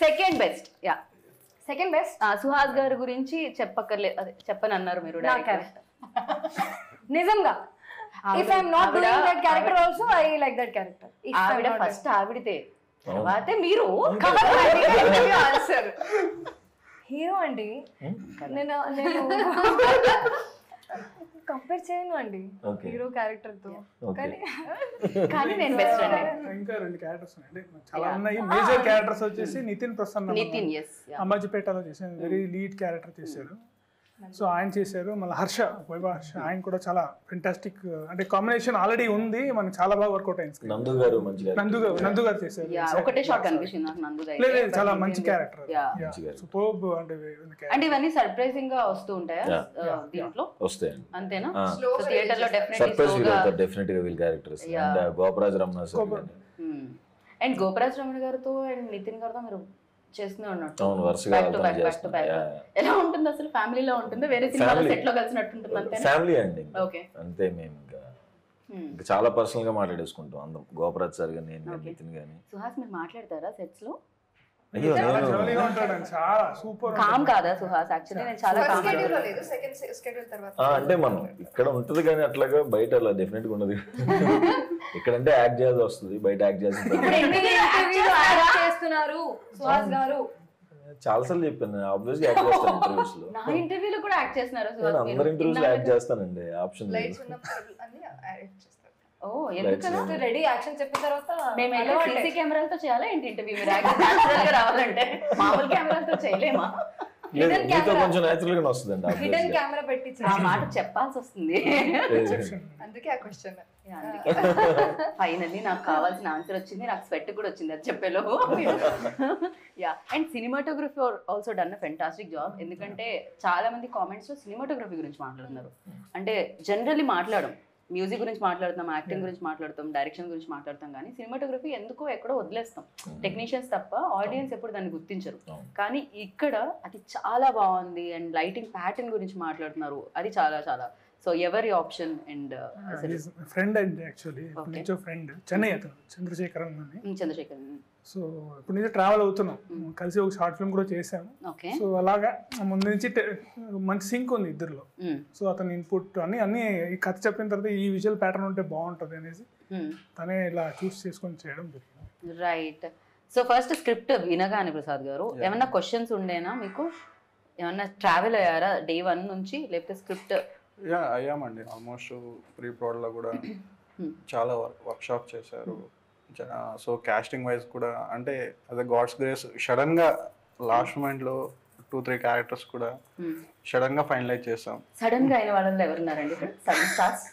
Second best yeah second best Suhas గారి గురించి చెప్పక్కర్లేదు, అదే చెప్పని అన్నారు మీరు. నిజంగా if I'm not doing that character also I like that character. ఆవిడ ఫస్ట్ ఆవిడితే, తర్వాతే మీరు ఆన్సర్. హీరో అండి, నేను కంపేర్ చేయను అండి హీరో క్యారెక్టర్ తో, కానీ నేను బెస్ట్ అండి. ఇంకా 2 క్యారెక్టర్స్ ఉన్నాయండి, చాలా ఉన్నాయి. మేజర్ క్యారెక్టర్స్ వచ్చేసి నితిన్ ప్రసన్న, నితిన్ అమ్మాజిపేటలో చేశారు, వెరీ లీడ్ క్యారెక్టర్ చేశారు. సో ఆయన చేశారు. మళ్ళీ వైభవ్ హర్ష ఆయన కూడా చాలా ఫెంటాస్టిక్, అంటే కాంబినేషన్ ఆల్రెడీ ఉంది, మనకి చాలా బాగా వర్కౌట్ అయింది. నందు గారు మంచిగా నందు గారు చేశారు. ఒకటే షాట్ కనిపించింది నాకు నందు లేదు లేదు, చాలా మంచి క్యారెక్టర్, సూపర్బ్. అంటే ఇవన్నీ సర్ప్రైజింగ్ గా వస్తూ ఉంటాయా దీంట్లో? వస్తాయండి అంతేనా? థియేటర్ లో సర్ప్రైజ్ ఫీల్ అవుతారు డెఫినెట్ గా వీళ్ళ characters. And Goparaj Ramana sir and Goparaj Ramana గారితో అండ్ నితిన్ గారితో మీరు చేస్తూనే ఉన్నట్టు. అవును, వరుసగా ఎలా ఉంటుంది అసలు? ఫ్యామిలీలో ఉంటుంది, వేరే సినిమాలో సెట్ లో కలిసినట్టు ఉంటుంది అంతే? ఫ్యామిలీ అండి, ఓకే అంతే. మేము ఇంకా చాలా పర్సనల్ గా మాట్లాడేసుకుంటాం అందరం, గోపరాజ్ సార్ గాని నేను గాని నితిన్ గాని. సుహాస్ మీరు మాట్లాడతారా సెట్స్ లో? అయ్యో నేను చాలా సూపర్ కామ్ కాదా సుహాస్? యాక్చువల్లీ నేను చాలా కామ్. అంటే మనం ఇక్కడ ఉంటది కానీ అట్లాగా బయట అలా డెఫినెట్ గా ఉండదు. ఇక్కడంటే యాక్ట్ చేయాల్సి వస్తుంది, బయట యాక్ట్ చేస్తున్నారు సుహాస్ గారు. చాలా సార్లు చెప్పాను, ఆబ్వియస్ గా యాక్ట్ చేస్తాను ఇంటర్వ్యూస్ లో. నా ఇంటర్వ్యూలో కూడా యాక్ట్ చేస్తున్నారు నేను అందరి ఇంటర్వ్యూస్ లో యాక్ట్ చేస్తానండి, ఆప్షన్ లేదు. ఓ ఎందుకలా? రెడీ యాక్షన్ చెప్పిన తర్వాత మేము సీసీ కెమెరాలతో చేయాలా ఏంటి ఇంటర్వ్యూ? మీరు న్యాచురల్ గా రావాలంటే మామూలు కెమెరాలతో చేయలేమా? మీతో కొంచెం న్యాచురల్ గానే వస్తుందండి. హిడెన్ కెమెరా పెట్టి ఆ మాట చెప్పాల్సి వస్తుంది. అందుకే ఆ క్వశ్చన్. ఫైనల్లీ నాకు కావాల్సిన ఆన్సర్ వచ్చింది, నాకు స్వెట్ కూడా వచ్చింది అది చెప్పేలో. Yeah, and cinematography also done a fantastic job. ఎందుకంటే చాలా మంది కామెంట్స్ లో సినిమాటోగ్రఫీ గురించి మాట్లాడుతున్నారు. అంటే జనరల్లీ మాట్లాడడం, మ్యూజిక్ గురించి మాట్లాడుతాం, యాక్టింగ్ గురించి మాట్లాడతాం, డైరెక్షన్ గురించి మాట్లాడతాం, కానీ సినిమాటోగ్రఫీ ఎందుకో ఎక్కడో వదిలేస్తాం. టెక్నీషియన్స్ తప్ప ఆడియన్స్ ఎప్పుడు దాన్ని గుర్తించరు. కానీ ఇక్కడ అది చాలా బాగుంది. అండ్ లైటింగ్ ప్యాటర్న్ గురించి మాట్లాడుతున్నారు, అది చాలా చాలా. సో ఎవరి ఆప్షన్? అండ్ ఫ్రెండ్ అండి, యాక్చువల్లీ నుంచో ఫ్రెండ్, చెన్నై అతను చంద్రశేఖరన్ అని. చంద్రశేఖర్. సో ఇప్పుడు నుంచి ట్రావెల్ అవుతున్నాం, కలిసి ఒక షార్ట్ ఫిల్మ్ కూడా చేసాము. సో అలాగా ముందు నుంచి మంచి సింక్ ఉంది ఇద్దరులో. సో అతని ఇన్పుట్ అన్ని ఈ కథ చెప్పిన తర్వాత ఈ విజువల్ ప్యాటర్న్ ఉంటే బాగుంటుంది అనేసి తనే ఇలా చూస్ చేసుకొని చేయడం జరిగింది. రైట్. సో ఫస్ట్ స్క్రిప్ట్ వినగానే ప్రసాద్ గారు ఏమన్నా క్వశ్చన్స్ ఉండేనా మీకు? ఏమన్నా ట్రావెల్ అయ్యారా డే 1 నుంచి, లేకపోతే స్క్రిప్ట్? అయ్యామండి, ఆల్మోస్ట్ ప్రీ ప్రోడ్లో కూడా చాలా వర్క్షాప్ చేశారు. సో కాస్టింగ్ వైజ్ కూడా అంటే అదే గాడ్స్ గ్రేస్ సడన్గా లాస్ట్ మూమెంట్లో 2-3 క్యారెక్టర్స్ కూడా సడన్గా ఫైనలైజ్ చేసాం. సడన్ గా అయిన వాళ్ళలో ఎవరున్నారండి ఇక్కడ? సడన్ స్టార్స్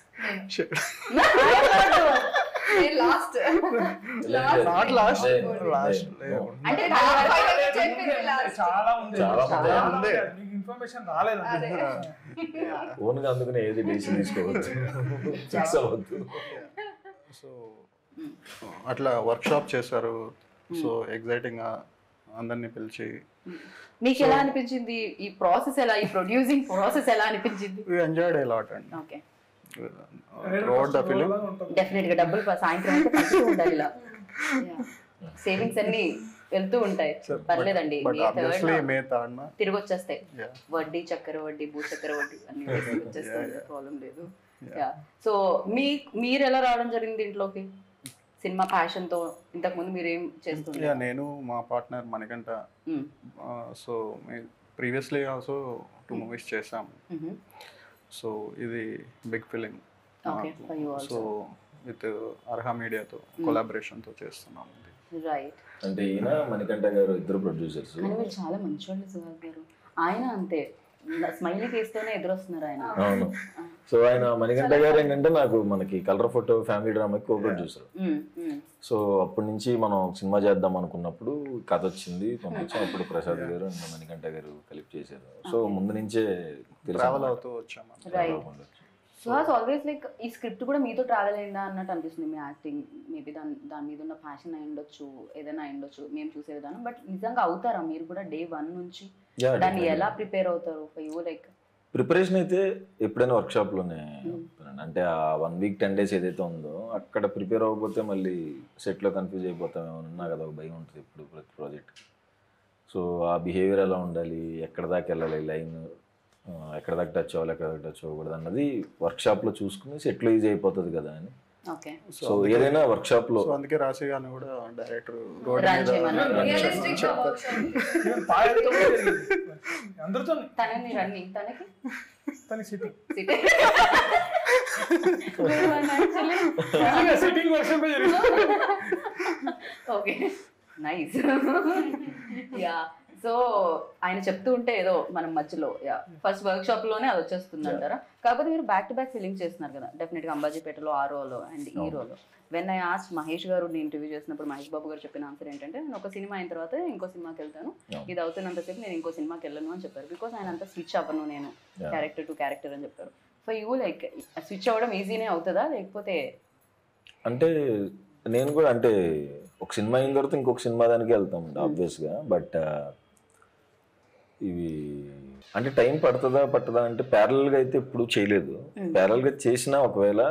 అంటే ఇన్ఫర్మేషన్ రాలేదు ఓన్గా, అందుకనే ఏది డెసిషన్ తీసుకోవచ్చు, ఫిక్స్ అవ్వద్దు. సో అట్లా వర్క్షాప్ చేశారు. సో ఎగ్జైటింగ్ గా అందరినీ పిలిచి. మీకు ఎలా అనిపించింది ఈ ప్రాసెస్? ఎలా, ఈ ప్రొడ్యూసింగ్ ప్రాసెస్ ఎలా అనిపించింది? వి ఎంజాయ్డ్ ఎ లాట్ అండి. Okay, throughout the film definite గా డబ్బులు సాయంత్రం అయితే పంచుతూ ఉండాలి, ఇలా సేవింగ్స్ అన్ని వెళ్తూ ఉంటాయి. పర్లేదండి, తిరిగి వచ్చేస్తాయి. వడ్డీ చక్కెర వడ్డీ, భూ చక్కెర వడ్డీ అన్ని వచ్చేస్తాయి, ప్రాబ్లం లేదు. సో మీరు ఎలా రావడం జరిగింది ఇంట్లోకి సినిమా ప్యాషన్ తో? ఇంతకు ముందు మీరు ఏం చేస్తుంటారు? నేను మా partner Manikanta. So previously also 2 movies చేసాం. సో ఇది big film. So with Arha మీడియాతో కొలాబరేషన్తో చేస్తున్నాం. రైట్. అంటే ఈయన మణికంఠ గారు ఇద్దరు ప్రొడ్యూసర్స్. మీరు చాలా మంచోళ్ళు సుహాస్ గారు. ఆయన అంతే స్మైలీ ఫేస్తోనే ఎదురొస్తున్నారు ఆయన. అవును. సో ఆయన మణికంఠ గారు ఏంటంటే నాకు మనకి కలర్ ఫోటో ఫ్యామిలీ డ్రామాకి కో ప్రొడ్యూసర్. సో అప్పటి నుంచి మనం సినిమా చేద్దాం అనుకున్నప్పుడు కథ వచ్చింది, పంపించాం. అప్పుడు ప్రసాద్ గారు అండ్ మణికంఠ గారు కలిపి చేశారు. సో ముందు నుంచే ట్రావెల్ అవుతూ వచ్చాము. సుహాస్ ఆల్వేస్ లైక్ ఈ స్క్రిప్ట్ కూడా మీతో ట్రావెల్ అయిందా అన్నట్టు అనిపిస్తుంది. మీ యాక్టింగ్ మేబీ దాని మీద ఉన్న ప్యాషన్ అయి ఉండొచ్చు, ఏదైనా అయి ఉండొచ్చు మేము చూసే విధానం. బట్ నిజంగా అవుతారా మీరు కూడా డే 1 నుంచి? దాన్ని ఎలా ప్రిపేర్ అవుతారు? లైక్ ప్రిపరేషన్ అయితే ఎప్పుడైనా వర్క్షాప్లోనే, అంటే ఆ 1 వీక్ 10 days ఏదైతే ఉందో అక్కడ ప్రిపేర్ అవ్వకపోతే మళ్ళీ సెట్లో కన్ఫ్యూజ్ అయిపోతామేమన్నా కదా ఒక భయం ఉంటుంది ఇప్పుడు ప్రతి ప్రాజెక్ట్. సో ఆ బిహేవియర్ ఎలా ఉండాలి, ఎక్కడ దాకా వెళ్ళాలి, లైన్ ఎక్కడ దాకా టచ్ అవ్వాలి, ఎక్కడ దాకా టచ్ అవ్వకూడదు అన్నది వర్క్షాప్లో చూసుకుని సెట్లో ఈజీ అయిపోతుంది కదా అని. సో ఏదైనా వర్క్షాప్ లో అందుకే రాశి గాని కూడా director okay, nice. Yeah, so ఆయన చెప్తూ ఉంటే ఏదో మనం మధ్యలో ఫస్ట్ వర్క్ షాప్ లోనే అది వచ్చేస్తుంది అంటారా? కాకపోతే మీరు బ్యాక్ టు బ్యాక్ ఫిలింగ్ చేస్తున్నారు కదా, డెఫినెట్ గా అంబాజీపేటలో ఆ రోలో అండ్ ఈ రోలో. వెన్ ఐ ఆస్క్ మహేష్ గారు ఇంటర్వ్యూ చేసినప్పుడు మహేష్ బాబు గారు చెప్పిన ఆన్సర్ ఏంటంటే, నేను ఒక సినిమా అయిన తర్వాత ఇంకో సినిమాకి వెళ్తాను, ఇది అవుతున్నంతసేపు నేను ఇంకో సినిమాకి వెళ్ళను అని చెప్పారు. బికాస్ ఆయన అంతా స్విచ్ అవ్వను నేను క్యారెక్టర్ టు క్యారెక్టర్ అని చెప్పారు. ఫర్ యూ లైక్ స్విచ్ అవ్వడం ఈజీనే అవుతుందా లేకపోతే? అంటే నేను కూడా అంటే ఒక సినిమా అయిన తర్వాత ఇంకొక సినిమా దానికి వెళ్తాం ఆబ్వియస్గా. బట్ ఇవి అంటే టైం పట్టదా అంటే ప్యారల్గా అయితే ఎప్పుడు చేయలేదు. ప్యారల్గా చేసినా ఒకవేళ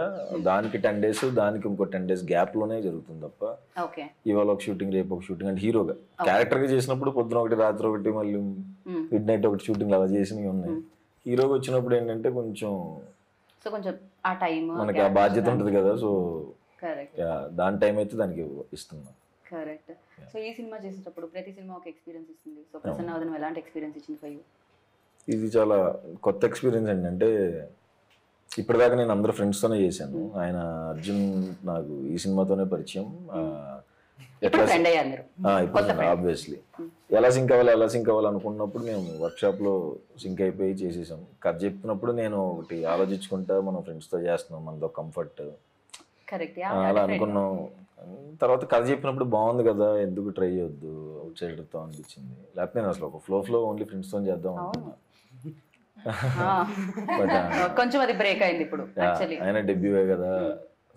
దానికి 10 days దానికి ఇంకో 10 days గ్యాప్లోనే జరుగుతుంది తప్ప ఇవాళ ఒక షూటింగ్ రేపు ఒక షూటింగ్ అంటే హీరోగా క్యారెక్టర్గా చేసినప్పుడు పొద్దున ఒకటి రాత్రి ఒకటి మళ్ళీ మిడ్ నైట్ ఒకటి షూటింగ్ అలా చేసినవి ఉన్నాయి. హీరోగా వచ్చినప్పుడు ఏంటంటే కొంచెం ఆ టైం మనకి ఆ బాధ్యత ఉంటుంది కదా, సో దాని టైం అయితే దానికి ఇస్తున్నాం. కరెక్ట్. సో ఈ సినిమా చేసేటప్పుడు ప్రతి సినిమా ఒక ఎక్స్పీరియన్స్ ఇస్తుంది. సో ప్రసన్న వదనం ఎలాంటి ఎక్స్పీరియన్స్ ఇచ్చింది ఫర్ యూ? ఇది చాలా కొత్త ఎక్స్పీరియన్స్ అండి. అంటే ఇప్పటిదాకా నేను అందరూ ఫ్రెండ్స్తోనే చేశాను. ఆయన అర్జున్ నాకు ఈ సినిమాతోనే పరిచయం. ఎట్లా ఆబ్వియస్లీ ఎలా సింక్ అవ్వాలి అనుకున్నప్పుడు మేము వర్క్షాప్లో సింక్ అయిపోయి చేసేసాం. కథ చెప్పినప్పుడు నేను ఒకటి ఆలోచించుకుంటా మనం ఫ్రెండ్స్తో చేస్తున్నాం, మనతో కంఫర్ట్ అలా అనుకున్నాం. తర్వాత కథ చెప్పినప్పుడు బాగుంది కదా, ఎందుకు ట్రై చేయొద్దు అవుట్ సైడర్తో అనిపించింది. లేకపోతే నేను అసలు ఒక ఫ్లో ఓన్లీ ఫ్రెండ్స్తో చేద్దాం అనుకున్నా. కొంచెం అది బ్రేక్ అయింది ఇప్పుడు. ఆయన డెబ్యూవే కదా,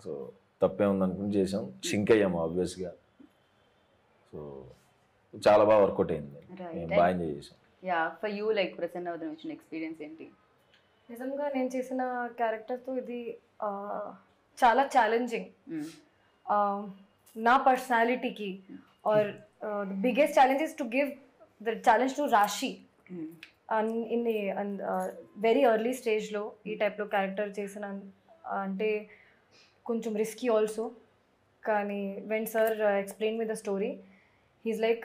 సో తప్పే ఉంది అనుకుని చేసాం, సింక్ అయ్యాము ఆబ్వియస్గా. సో చాలా బాగా వర్కౌట్ అయింది, బాగా ఎంజాయ్ చేసాం. ఫర్ యూ లైక్ ప్రసన్న వదనం వచ్చిన ఎక్స్పీరియన్స్ ఏంటి? నిజంగా నేను చేసిన క్యారెక్టర్తో ఇది చాలా ఛాలెంజింగ్. నా పర్సనాలిటీకి or the biggest challenge is to give the challenge to Rashi. In very early స్టేజ్లో ఈ టైప్లో క్యారెక్టర్ చేసిన అంటే కొంచెం రిస్కీ ఆల్సో. కానీ when sir explain me the story, he's like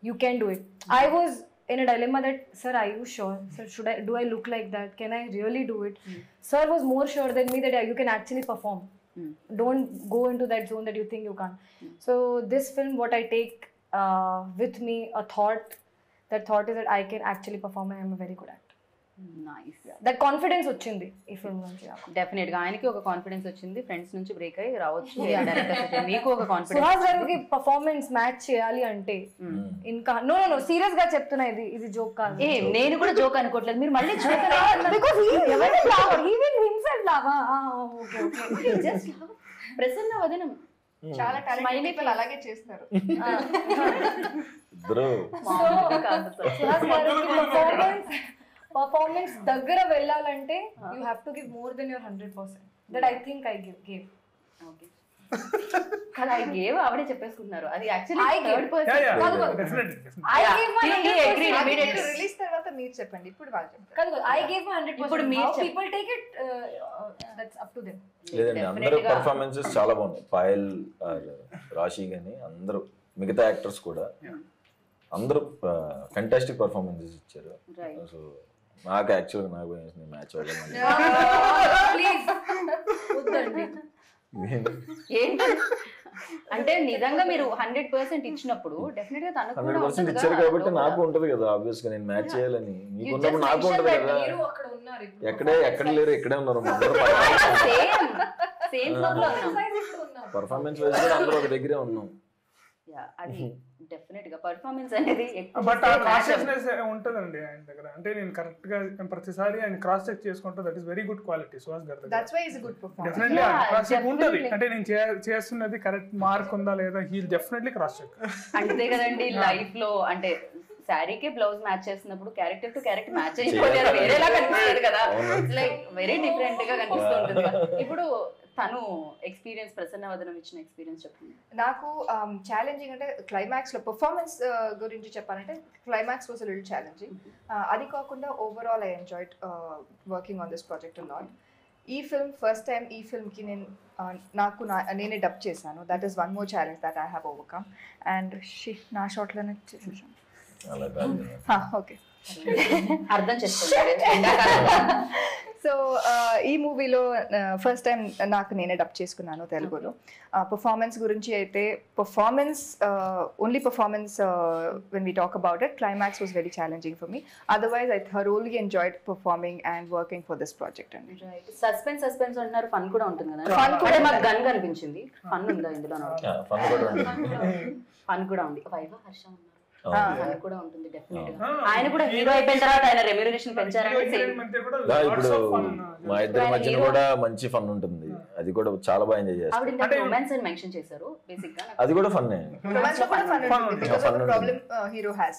you can do it. I was in a dilemma that, sir, are you sure? Sir, do I look like that? Can I really do it? Sir was more sure than me that you can actually perform. Don't go into that zone that you think you can't. So this film, what I take with me, a thought, that thought is that I can actually perform and I am a very good actor. Nice. That confidence వచ్చింది ఈ film నుంచి. Definite గా ఆయనకి ఒక confidence వచ్చింది, friends నుంచి break అయ్యి రావచ్చు, మీకు ఒక కాన్ఫిడెన్స్. సుహాస్ గారికి పర్ఫార్మెన్స్ మ్యాచ్ చేయాలి అంటే ఇంకా నో సీరియస్ గా చెప్తున్నా, ఇది జోక్ కాదు. నేను కూడా జోక్ అనుకోవట్లేదు, మీరు మళ్ళీ జోక్ ప్రసన్న వదనం చాలా టాలెంటెడ్ పీపుల్ అలాగే చేస్తారు. పర్ఫార్మెన్స్ దగ్గర వెళ్ళాలంటే you have to give more than your 100%. That I think I gave. Okay కదా, ఐ గేవ్ ఆవిడే చెప్పేసుకుంటున్నారు. అది actually I third person I gave my 100%. Release తర్వాత మీరు చెప్పండి, ఇప్పుడు వాళ్ళు చెప్తారు. కాదు ఐ గేవ్ మై 100%. ఇప్పుడు మీరు people take it, that's up to them. లేదండి, అందరూ పర్ఫార్మెన్సెస్ చాలా బాగున్నాయి. పాయల్, రాశి కానీ అందరూ మిగతా యాక్టర్స్ కూడా అందరూ ఫెంటాస్టిక్ పర్ఫార్మెన్సెస్ ఇచ్చారు. సో నాకు యాక్చువల్గా నాకు మ్యాచ్ అవ్వడం ఏంటి అంటే నిజంగా మీరు 100% ఇచ్చినప్పుడు డెఫినెట్ గా తనకు 100% ఇచ్చారు కాబట్టి నాకు ఉంటది కదా ఆబ్వియస్ గా నేను మ్యాచ్ చేయాలని. మీకు ఉన్నప్పుడు నాకు ఉంటది కదా. ఎక్కడ లేరు, ఇక్కడే ఉన్నారు. పర్ఫార్మెన్స్ వైజ్ కూడా అందరూ ఒక దగ్గరే ఉన్నాం. అది డెఫినెట్ గా పర్ఫార్మెన్స్ అనేది బట్ ఆ కాన్షియస్నెస్ ఉంటదండి ఆయన దగ్గర. అంటే నేను కరెక్ట్ గా ప్రతిసారి ఆయన క్రాస్ చెక్ చేసుకుంటా. That is very good quality Suhas గారి దగ్గర. That's why is good performance. Definitely cross check ఉంటది. అంటే నేను చేస్తున్నది కరెక్ట్ మార్క్ ఉందా లేదా, హీ డెఫినెట్లీ క్రాస్ చెక్. అంతే కదండి లైఫ్ లో. అంటే శారీకి బ్లౌజ్ మ్యాచ్ చేస్తున్నప్పుడు క్యారెక్టర్ టు క్యారెక్టర్ మ్యాచ్ అయిపోతే వేరేలా కనిపిస్తుంది కదా, లైక్ వెరీ డిఫరెంట్ గా కనిపిస్తూ ఉంటుంది. ఇప్పుడు తను ఎక్స్పీరియన్స్, ప్రసన్న వదనం ఇచ్చిన ఎక్స్పీరియన్స్ చెప్పండి. నాకు ఛాలెంజింగ్ అంటే క్లైమాక్స్లో పర్ఫార్మెన్స్ గురించి చెప్పాలంటే క్లైమాక్స్ వాజ్ లిటిల్ ఛాలెంజింగ్. అది కాకుండా overall I enjoyed working on this project a lot. ఈ ఫిల్మ్ ఫస్ట్ టైం ఈ ఫిల్మ్కి నేనే డబ్ చేశాను. That is one more challenge that I have overcome. And నా షాట్లోనే చేసేసాను. ఓకే, అర్థం చేసుకోండి. సో ఈ మూవీలో ఫస్ట్ టైం నాకు నేనే డబ్ చేసుకున్నాను తెలుగులో. పర్ఫార్మెన్స్ గురించి అయితే only performance when we talk about it, climax was very challenging for me. Otherwise I thoroughly enjoyed performing and working for this project అండి. సస్పెన్స్ అంటున్నారు, ఫన్ కూడా ఉంటుంది కదా. Fun కూడా మాకు గన్ కనిపించింది, ఫన్ ఉందా ఇందులో? ఫన్ కూడా ఉంటుంది. ఫన్ కూడా ఉంది. వైవా హర్ష ఉన్నారు, ఫన్ కూడా ఉంటుంది డెఫినెట్ గా. ఆయన కూడా హీరో అయిపోయిన తర్వాత ఆయన రెమ్యూనరేషన్ పెంచారంటే సేమ్. ఇప్పుడు మా ఇద్దరి మధ్యన కూడా మంచి ఫన్ ఉంటుంది, అది కూడా చాలా బాగా ఎంజాయ్ చేస్తాం. ఆవిడ ఇంత రొమాన్స్ అని మెన్షన్ చేశారు, బేసిక్ గా అది కూడా ఫన్నే. Romance లో కూడా fun ఉంటుంది because of the ఉంటుంది. problem hero has.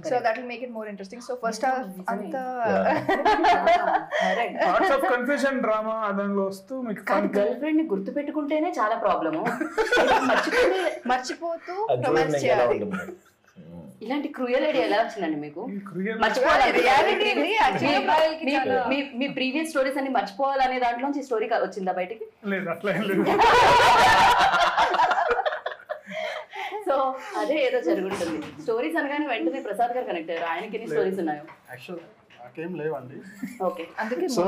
So that will make it more interesting. So first half anta lots of confusion drama దానిలో వస్తూ మీకు గర్ల్ ఫ్రెండ్ ని గుర్తు పెట్టుకుంటేనే చాలా ప్రాబ్లము. మర్చిపోతూ అది చూడండి రొమాన్స్ ఇంకా ఎలా చేయాలి. ఉంటుంది. ఇలాంటి క్రూయల్ ఐడియా ఎలా వచ్చిందండి మీకు? క్రియల్ మర్చిపోవాలి, Reality ఇది actually మీ ప్రీవియస్ స్టోరీస్ అన్ని మర్చిపోవాలనే దాంట్లోంచి స్టోరీ వచ్చిందా బయటికి? లేదు, అట్లా ఏం లేదు. సో అదే ఏదో జరుగుతుంది. స్టోరీస్ అనగానే వెంటనే ప్రసాద్ గారు కనెక్ట్ అయ్యారు. ఆయనకి ఎన్ని స్టోరీస్ ఉన్నాయో? యాక్చువల్ నాకేం లేవండి. ఓకే, అందుకే సో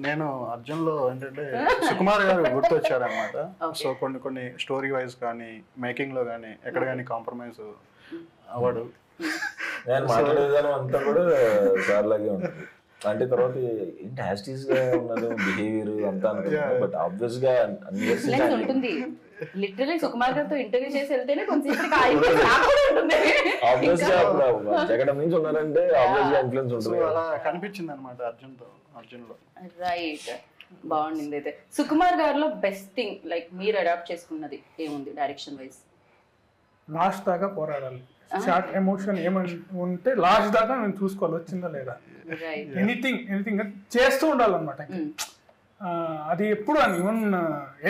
నేను అర్జున్లో ఏంటంటే సుకుమార్ గారు గుర్తొచ్చారనమాట. సో కొన్ని స్టోరీ వైజ్ కానీ మేకింగ్ లో కానీ ఎక్కడ కానీ కాంప్రమైజ్ అవ్వడు. నేను మాట్లాడే విధానం అంతా కూడా సార్ లాగే ఉంటుంది. అంటే తర్వాత ఏంటి యాస్టీస్ గా ఉన్నది బిహేవియర్ అంతా అనుకుంటున్నాను, బట్ ఆబ్వియస్ గా అన్ని years ఇన్ఫ్లుయెన్స్ ఉంటుంది. లిటరలీ సుకుమార్ గారితో ఇంటర్వ్యూ చేసి వెళ్తేనే కొంచెం ఆబ్వియస్ గా జగడం నుంచి ఉన్నారంటే ఆబ్వియస్ గా ఇన్ఫ్లుయెన్స్ సో ఉంటుంది. అలా కనిపించింది అనమాట అర్జున్లో. రైట్, బాగుండింది. అయితే సుకుమార్ గారిలో బెస్ట్ థింగ్ లైక్ మీరు అడాప్ట్ చేసుకున్నది ఏముంది డైరెక్షన్ వైజ్? లాస్ట్ దాకా పోరాడాలి. షార్ట్ ఎమోషన్ ఏమని ఉంటే లాస్ట్ దాకా నేను చూసుకోవాలి వచ్చిందా లేదా. రైట్, ఎనీథింగ్ చేస్తూ ఉండాలన్నమాట. అది ఎప్పుడు అని ఈవెన్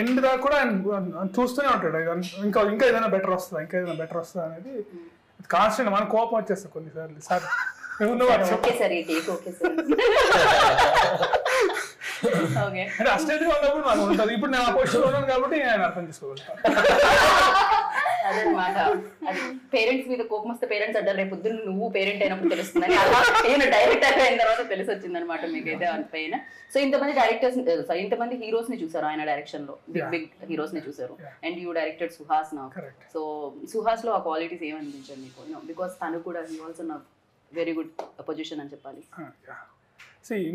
ఎండ్ దాకా కూడా ఆయన చూస్తూనే ఉంటాడు. ఇంకా ఏదైనా బెటర్ వస్తుందా అనేది కాన్స్టెంట్. మన కోపం వచ్చేస్తుంది కొన్నిసార్లు. సార్ ఓకే సార్, ఈ టేక్ ఓకే సార్. ఓకే, అంటే అస్టేట్ ఉన్నప్పుడు నాకు ఉంటుంది. ఇప్పుడు నేను ఆ పొజిషన్ ఉన్నాను కాబట్టి నేను అర్థం చేసుకోగలుగుతాను. అదనమాట. అది పేరెంట్స్ మీద కోపం వస్తే పేరెంట్స్ అంటారు రేపు పొద్దున్న నువ్వు పేరెంట్ అయినప్పుడు తెలుస్తుందని. అలా నేను డైరెక్టర్ అయిన తర్వాత తెలిసి వచ్చింది అనమాట మీకైతే పైన. సో ఇంతమంది డైరెక్టర్స్, ఇంతమంది హీరోస్ ని చూసారు ఆయన డైరెక్షన్ లో, బిగ్ హీరోస్ ని చూసారు. అండ్ యూ డైరెక్టెడ్ సుహాస్ నా. సో సుహాస్ లో ఆ క్వాలిటీస్ ఏమనిపించారు మీకు? బికాస్ తను కూడా హీ ఆల్సో నా వెరీ గుడ్ పొజిషన్ అని చెప్పాలి.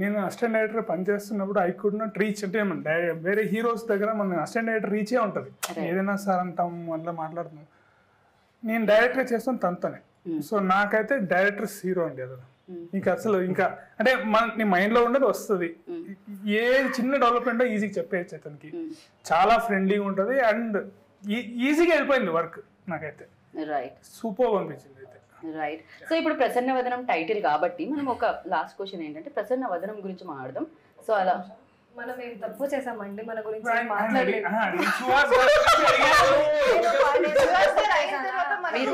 నేను అసిస్టెంట్ డైరెక్టర్ పనిచేస్తున్నప్పుడు ఐ కుడ్ నాట్ రీచ్. అంటే వేరే హీరోస్ దగ్గర మన అసిస్టెంట్ డైరెక్టర్ రీచే ఉంటుంది. ఏదైనా సార్ అంటాం అట్లా మాట్లాడుతున్నాం. నేను డైరెక్టర్ చేస్తాను తనతోనే. సో నాకైతే డైరెక్టర్స్ హీరో అండి. అది ఇంకా అసలు ఇంకా అంటే నీ మైండ్లో ఉండదు వస్తుంది. ఏ చిన్న డెవలప్మెంట్ ఈజీగా చెప్పేయచ్చు అతనికి. చాలా ఫ్రెండ్లీగా ఉంటుంది అండ్ ఈజీగా వెళ్ళిపోయింది వర్క్. నాకైతే రైట్, సూపర్ అనిపించింది. రైట్. సో ఇప్పుడు ప్రసన్న వదనం టైటిల్ కాబట్టి మనం ఒక లాస్ట్ క్వశ్చన్ ఏంటంటే ప్రసన్న వదనం గురించి మాట్లాడదాం. సో అలా మనం ఏం తప్పు చేసామండి మన గురించి మీరు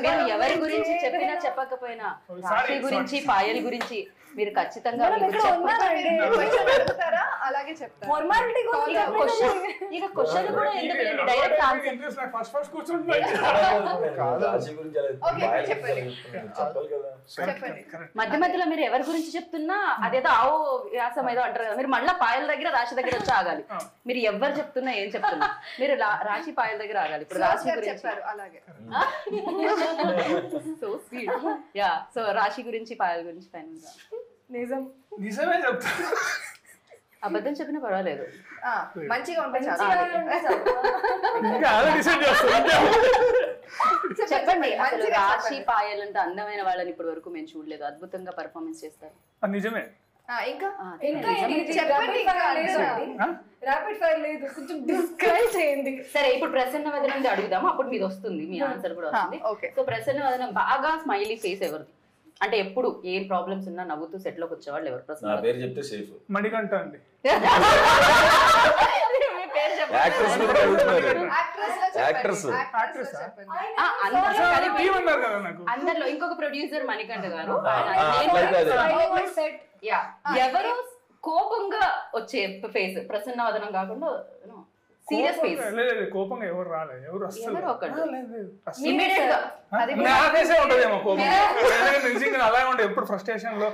మీరు ఎవరి గురించి చెప్పినా చెప్పకపోయినా రాశి గురించి పాయల్ గురించి మీరు ఖచ్చితంగా అలాగే చెప్తారు. ఫార్మాలిటీ ఇక క్వశ్చన్ కూడా ఎందుకు డైరెక్ట్ ఆన్సర్. ఫస్ట్ కూర్చుంటే మధ్య మధ్యలో మీరు ఎవరి గురించి చెప్తున్నా అదేదో ఆవో వ్యాసం ఏదో అంటారు కదా, మీరు మళ్ళీ పాయల దగ్గర రాశి దగ్గర వచ్చి ఆగాలి. మీరు ఎవరు చెప్తున్నా ఏం చెప్తున్నా మీరు రాశి పాయల దగ్గర ఆగాలి. ఇప్పుడు రాశి గురించి అలాగే సో స్వీట్. యా, సో రాశి గురించి పాయల గురించి ఫైనల్ గా నిజమే చెప్తా. అబద్ధం చెప్పినా పర్వాలేదు, మంచిగా ఉంటుంది. ఇంకా అదే డిసైడ్ చేస్తాను. చెప్పండి. అసలు రాశి పాయల్ అంటే అందమైన వాళ్ళని ఇప్పటి వరకు మేము చూడలేదు. అద్భుతంగా పర్ఫార్మెన్స్ చేస్తారు. అది నిజమే. ఇంకా ర్యాపిడ్ ఫైర్ లేదు, కొంచెం డిస్క్రైబ్ చేయండి. సరే, ఇప్పుడు ప్రసన్న వదనం అడుగుదాము, అప్పుడు మీది వస్తుంది, మీ ఆన్సర్ కూడా వస్తుంది. సో ప్రసన్న వదనం బాగా స్మైలీ ఫేస్ ఎవరిది? అంటే ఎప్పుడు ఏం ప్రాబ్లమ్స్ ఉన్నా నవ్వుతూ సెట్ లోకి వచ్చేవాళ్ళు ఎవరు? ప్రసన్న నా పేరు చెప్తే సేఫ్. మణికంఠ అండి. అందరిలో ఇంకొక ప్రొడ్యూసర్ మణికంఠ గారు. ఎవరు కోపంగా వచ్చే ఫేస్ ప్రసన్న వదనం కాకుండా సీరియస్ ఫేస్ లేదు కోపంగా ఎవరు రాలేదు, ఎవరు అస్సలు ఎవరో ఒకళ్ళు. లేదు, లేదు, అస్సలు. ఇమీడియట్ గా నా ఫేసే ఉంటదేమో కోపం. నిజంగా అలా ఉండే ఎప్పుడు ఫ్రస్ట్రేషన్ లో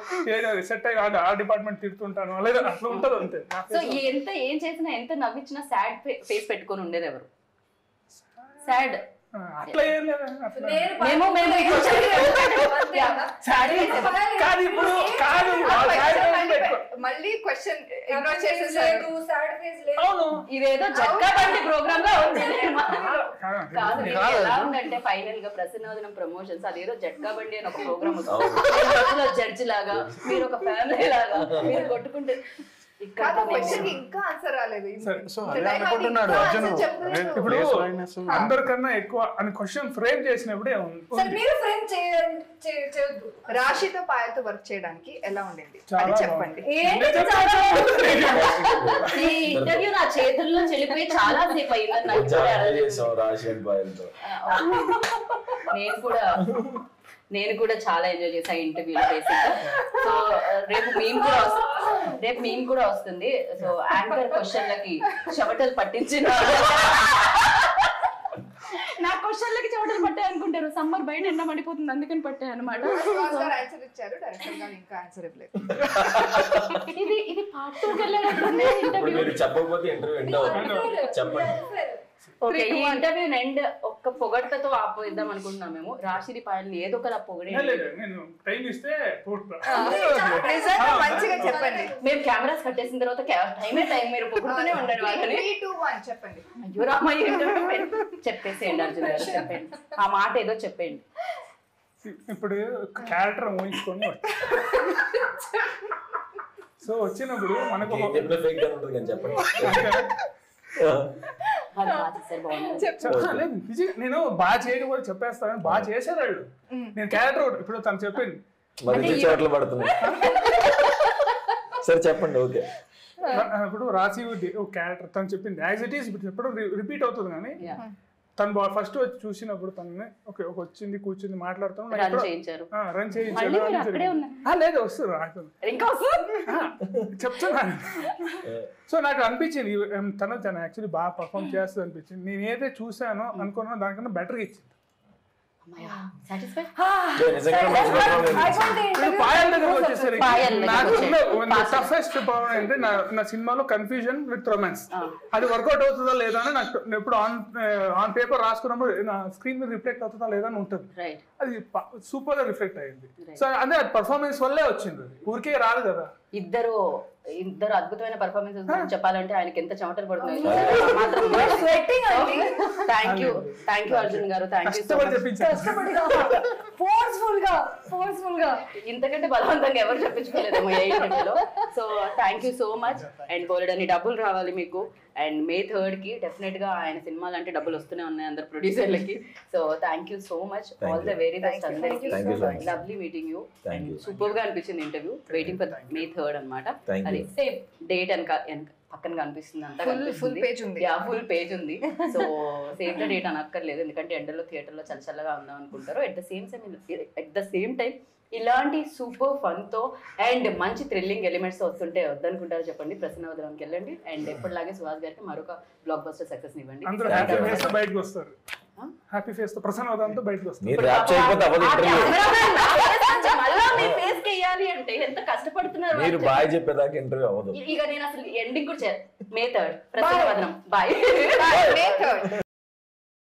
సెట్ అయ్యి ఆ డిపార్ట్మెంట్ తిడుతుంటాను లేదా అట్లా ఉంటది అంతే. సో ఎంత ఏం చేసినా ఎంత నవ్వించినా సాడ్ ఫేస్ పెట్టుకొని ఉండేది ఎవరు? సాడ్ అట్లా ఏం లేదు అట్లా. మేము కాదు ఇప్పుడు కాదు మళ్ళీ క్వశ్చన్ ఇగ్నోర్ చేసేసారు. అవును ఇదేదో జట్కా బండి ప్రోగ్రామ్ గా ఉంది. కాదు కాదు. ఎలా ఉందంటే ఫైనల్ గా ప్రసన్నవదనం ప్రమోషన్స్ అదేదో జట్కా బండి అని ఒక ప్రోగ్రామ్ వస్తుంది. జడ్జి లాగా మీరు ఒక ఫ్యామిలీ లాగా మీరు కొట్టుకుంటే క్వశ్చన్ ఇంకా ఆన్సర్ రాలేదు. సో అదే అనుకుంటున్నాడు అర్జున్. ఇప్పుడు అందరికన్నా ఎక్కువ అని క్వశ్చన్ ఫ్రేమ్ చేసినప్పుడే రాశితో పాయలతో వర్క్ చేయడానికి ఎలా ఉండింది చాలా అని చెప్పండి. ఈ ఇంటర్వ్యూ నా చేతుల్లో చెల్లిపోయి చాలా సేపు అయిందని నాకు నేను కూడా చాలా ఎంజాయ్ చేసా ఇంటర్వ్యూలో బేసిక్. సో రేపు మేము కూడా వస్తుంది. సో యాంకర్ క్వశ్చన్లకి చెమటలు పట్టించిన నా క్వశ్చన్లకి చెమటలు పట్టాయి అనుకుంటారు. సమ్మర్ బయట ఎండ మండిపోతుంది అందుకని పట్టాయి అనమాట. ఆన్సర్ ఇచ్చారు, డైరెక్టర్ గారు ఇంకా ఆన్సర్ ఇవ్వలేదు. ఇది పార్ట్ 2 వెళ్ళాలంటే ఇంటర్వ్యూ చెప్పకపోతే ఇంటర్వ్యూ ఎండ్ అవుతుంది. చెప్పండి. ఓకే, ఈ ఇంటర్వ్యూ ఎండ్ ఒక్క పొగడ్తతో ఆపోయిద్దాం అనుకుంటున్నాం మేము. రాశిది పాయల్ని ఏదో ఒకలా పొగడే. నేను టైం ఇస్తే మంచిగా చెప్పండి. మేము కెమెరాస్ కట్టేసిన తర్వాత టైం మీరు పొగుడుతూనే ఉండండి వాళ్ళని. 3, 2, 1 చెప్పండి. అయ్యో రామయ్య చెప్పేసేయండి అర్జున్ గారు, చెప్పండి ఆ మాట ఏదో చెప్పండి. ఇప్పుడు క్యారెక్టర్ ఊహించుకొని సో వచ్చినప్పుడు మనకు నేను బాగా చేయకపోతే చెప్పేస్తాను, బాగా చేశారు వాళ్ళు. నేను క్యారెక్టర్ ఇప్పుడు తను చెప్పింది చోట్ల పడుతుంది. సరే చెప్పండి. ఓకే, ఇప్పుడు రాసి క్యారెక్టర్ తను చెప్పింది యాజ్ ఇట్ ఈస్ ఇప్పుడు చెప్పడం రిపీట్ అవుతుంది. కానీ తను ఫస్ట్ వచ్చి చూసినప్పుడు తనని ఓకే ఒక వచ్చింది కూర్చుంది మాట్లాడుతాను రన్ చేయించారు. లేదు వస్తుంది చెప్తున్నాను. సో నాకు అనిపించింది తను యాక్చువల్లీ బాగా పర్ఫామ్ చేస్తుంది అనిపించింది. నేను ఏదైతే చూసానో అనుకున్నా దానికన్నా బెటర్గా ఇచ్చింది. టఫెస్ట్ ప్రాబ్లం అంటే నా సినిమాలో కన్ఫ్యూజన్ విత్ రొమాన్స్. అది వర్కౌట్ అవుతుందా లేదా అని నాకు ఎప్పుడు ఆన్ పేపర్ రాసుకున్నప్పుడు నా స్క్రీన్ మీద రిఫ్లెక్ట్ అవుతుందా లేదా అని ఉంటుంది. అది సూపర్ గా రిఫ్లెక్ట్ అయ్యింది. సో అంటే అది పర్ఫార్మెన్స్ వల్లే వచ్చింది, ఊరికే రాదు కదా. ఇద్దరు అద్భుతమైన పర్ఫార్మెన్సెస్ చెప్పాలంటే ఆయనకి ఎంత చెమటలు పడుతున్నాయి. థ్యాంక్ యూ అర్జున్ గారు, థ్యాంక్ యూ. ఇంతకంటే బలవంతంగా ఎవరు చెప్పించుకోలేదేమో ఏ ఇంటర్వ్యూలో. So thank you so much. And బోలెడన్ని డబ్బులు రావాలి మీకు. అండ్ May 3rd కి డెఫినెట్ గా ఆయన సినిమాలు అంటే డబ్బులు వస్తూనే ఉన్నాయి అందరు ప్రొడ్యూసర్లకి. So thank you so much, all the very best అందరికి. Lovely meeting you. And super గా అనిపించింది interview. Waiting for May 3rd అనమాట. అది సేమ్ డేట్ పక్కన కనిపిస్తుంది అంతా ఫుల్ పేజ్ ఉంది. ఫుల్ పేజ్ ఉంది. సో సేమ్ ద డేట్ అనక్కర్లేదు, ఎందుకంటే ఎండలో థియేటర్లో చల్లగా ఉందాం అనుకుంటారు. ఎట్ ద సేమ్ టైం ఇలాంటి సూపర్ ఫన్ తో అండ్ మంచి థ్రిల్లింగ్ ఎలిమెంట్స్ వస్తుంటే వద్దనుకుంటారో చెప్పండి. ప్రసన్నవదనంకి వెళ్ళండి. అండ్ ఎప్పటిలాగే సుహాస్ గారికి మరొక బ్లాక్ బస్టర్ సక్సెస్ ఇవ్వండి. బయటకు వస్తారు హ్యాపీ ఫేస్ తో ప్రసన్నవదనంతో బయటకు వస్తారు. అంటే ఎంత కష్టపడుతున్నారు మీరు బాయ్ చెప్పేదాకా ఇంటర్వ్యూ అవ్వదు. ఇక నేను అసలు ఎండింగ్ కూడా May 3rd ప్రసన్నవదనం బాయ్.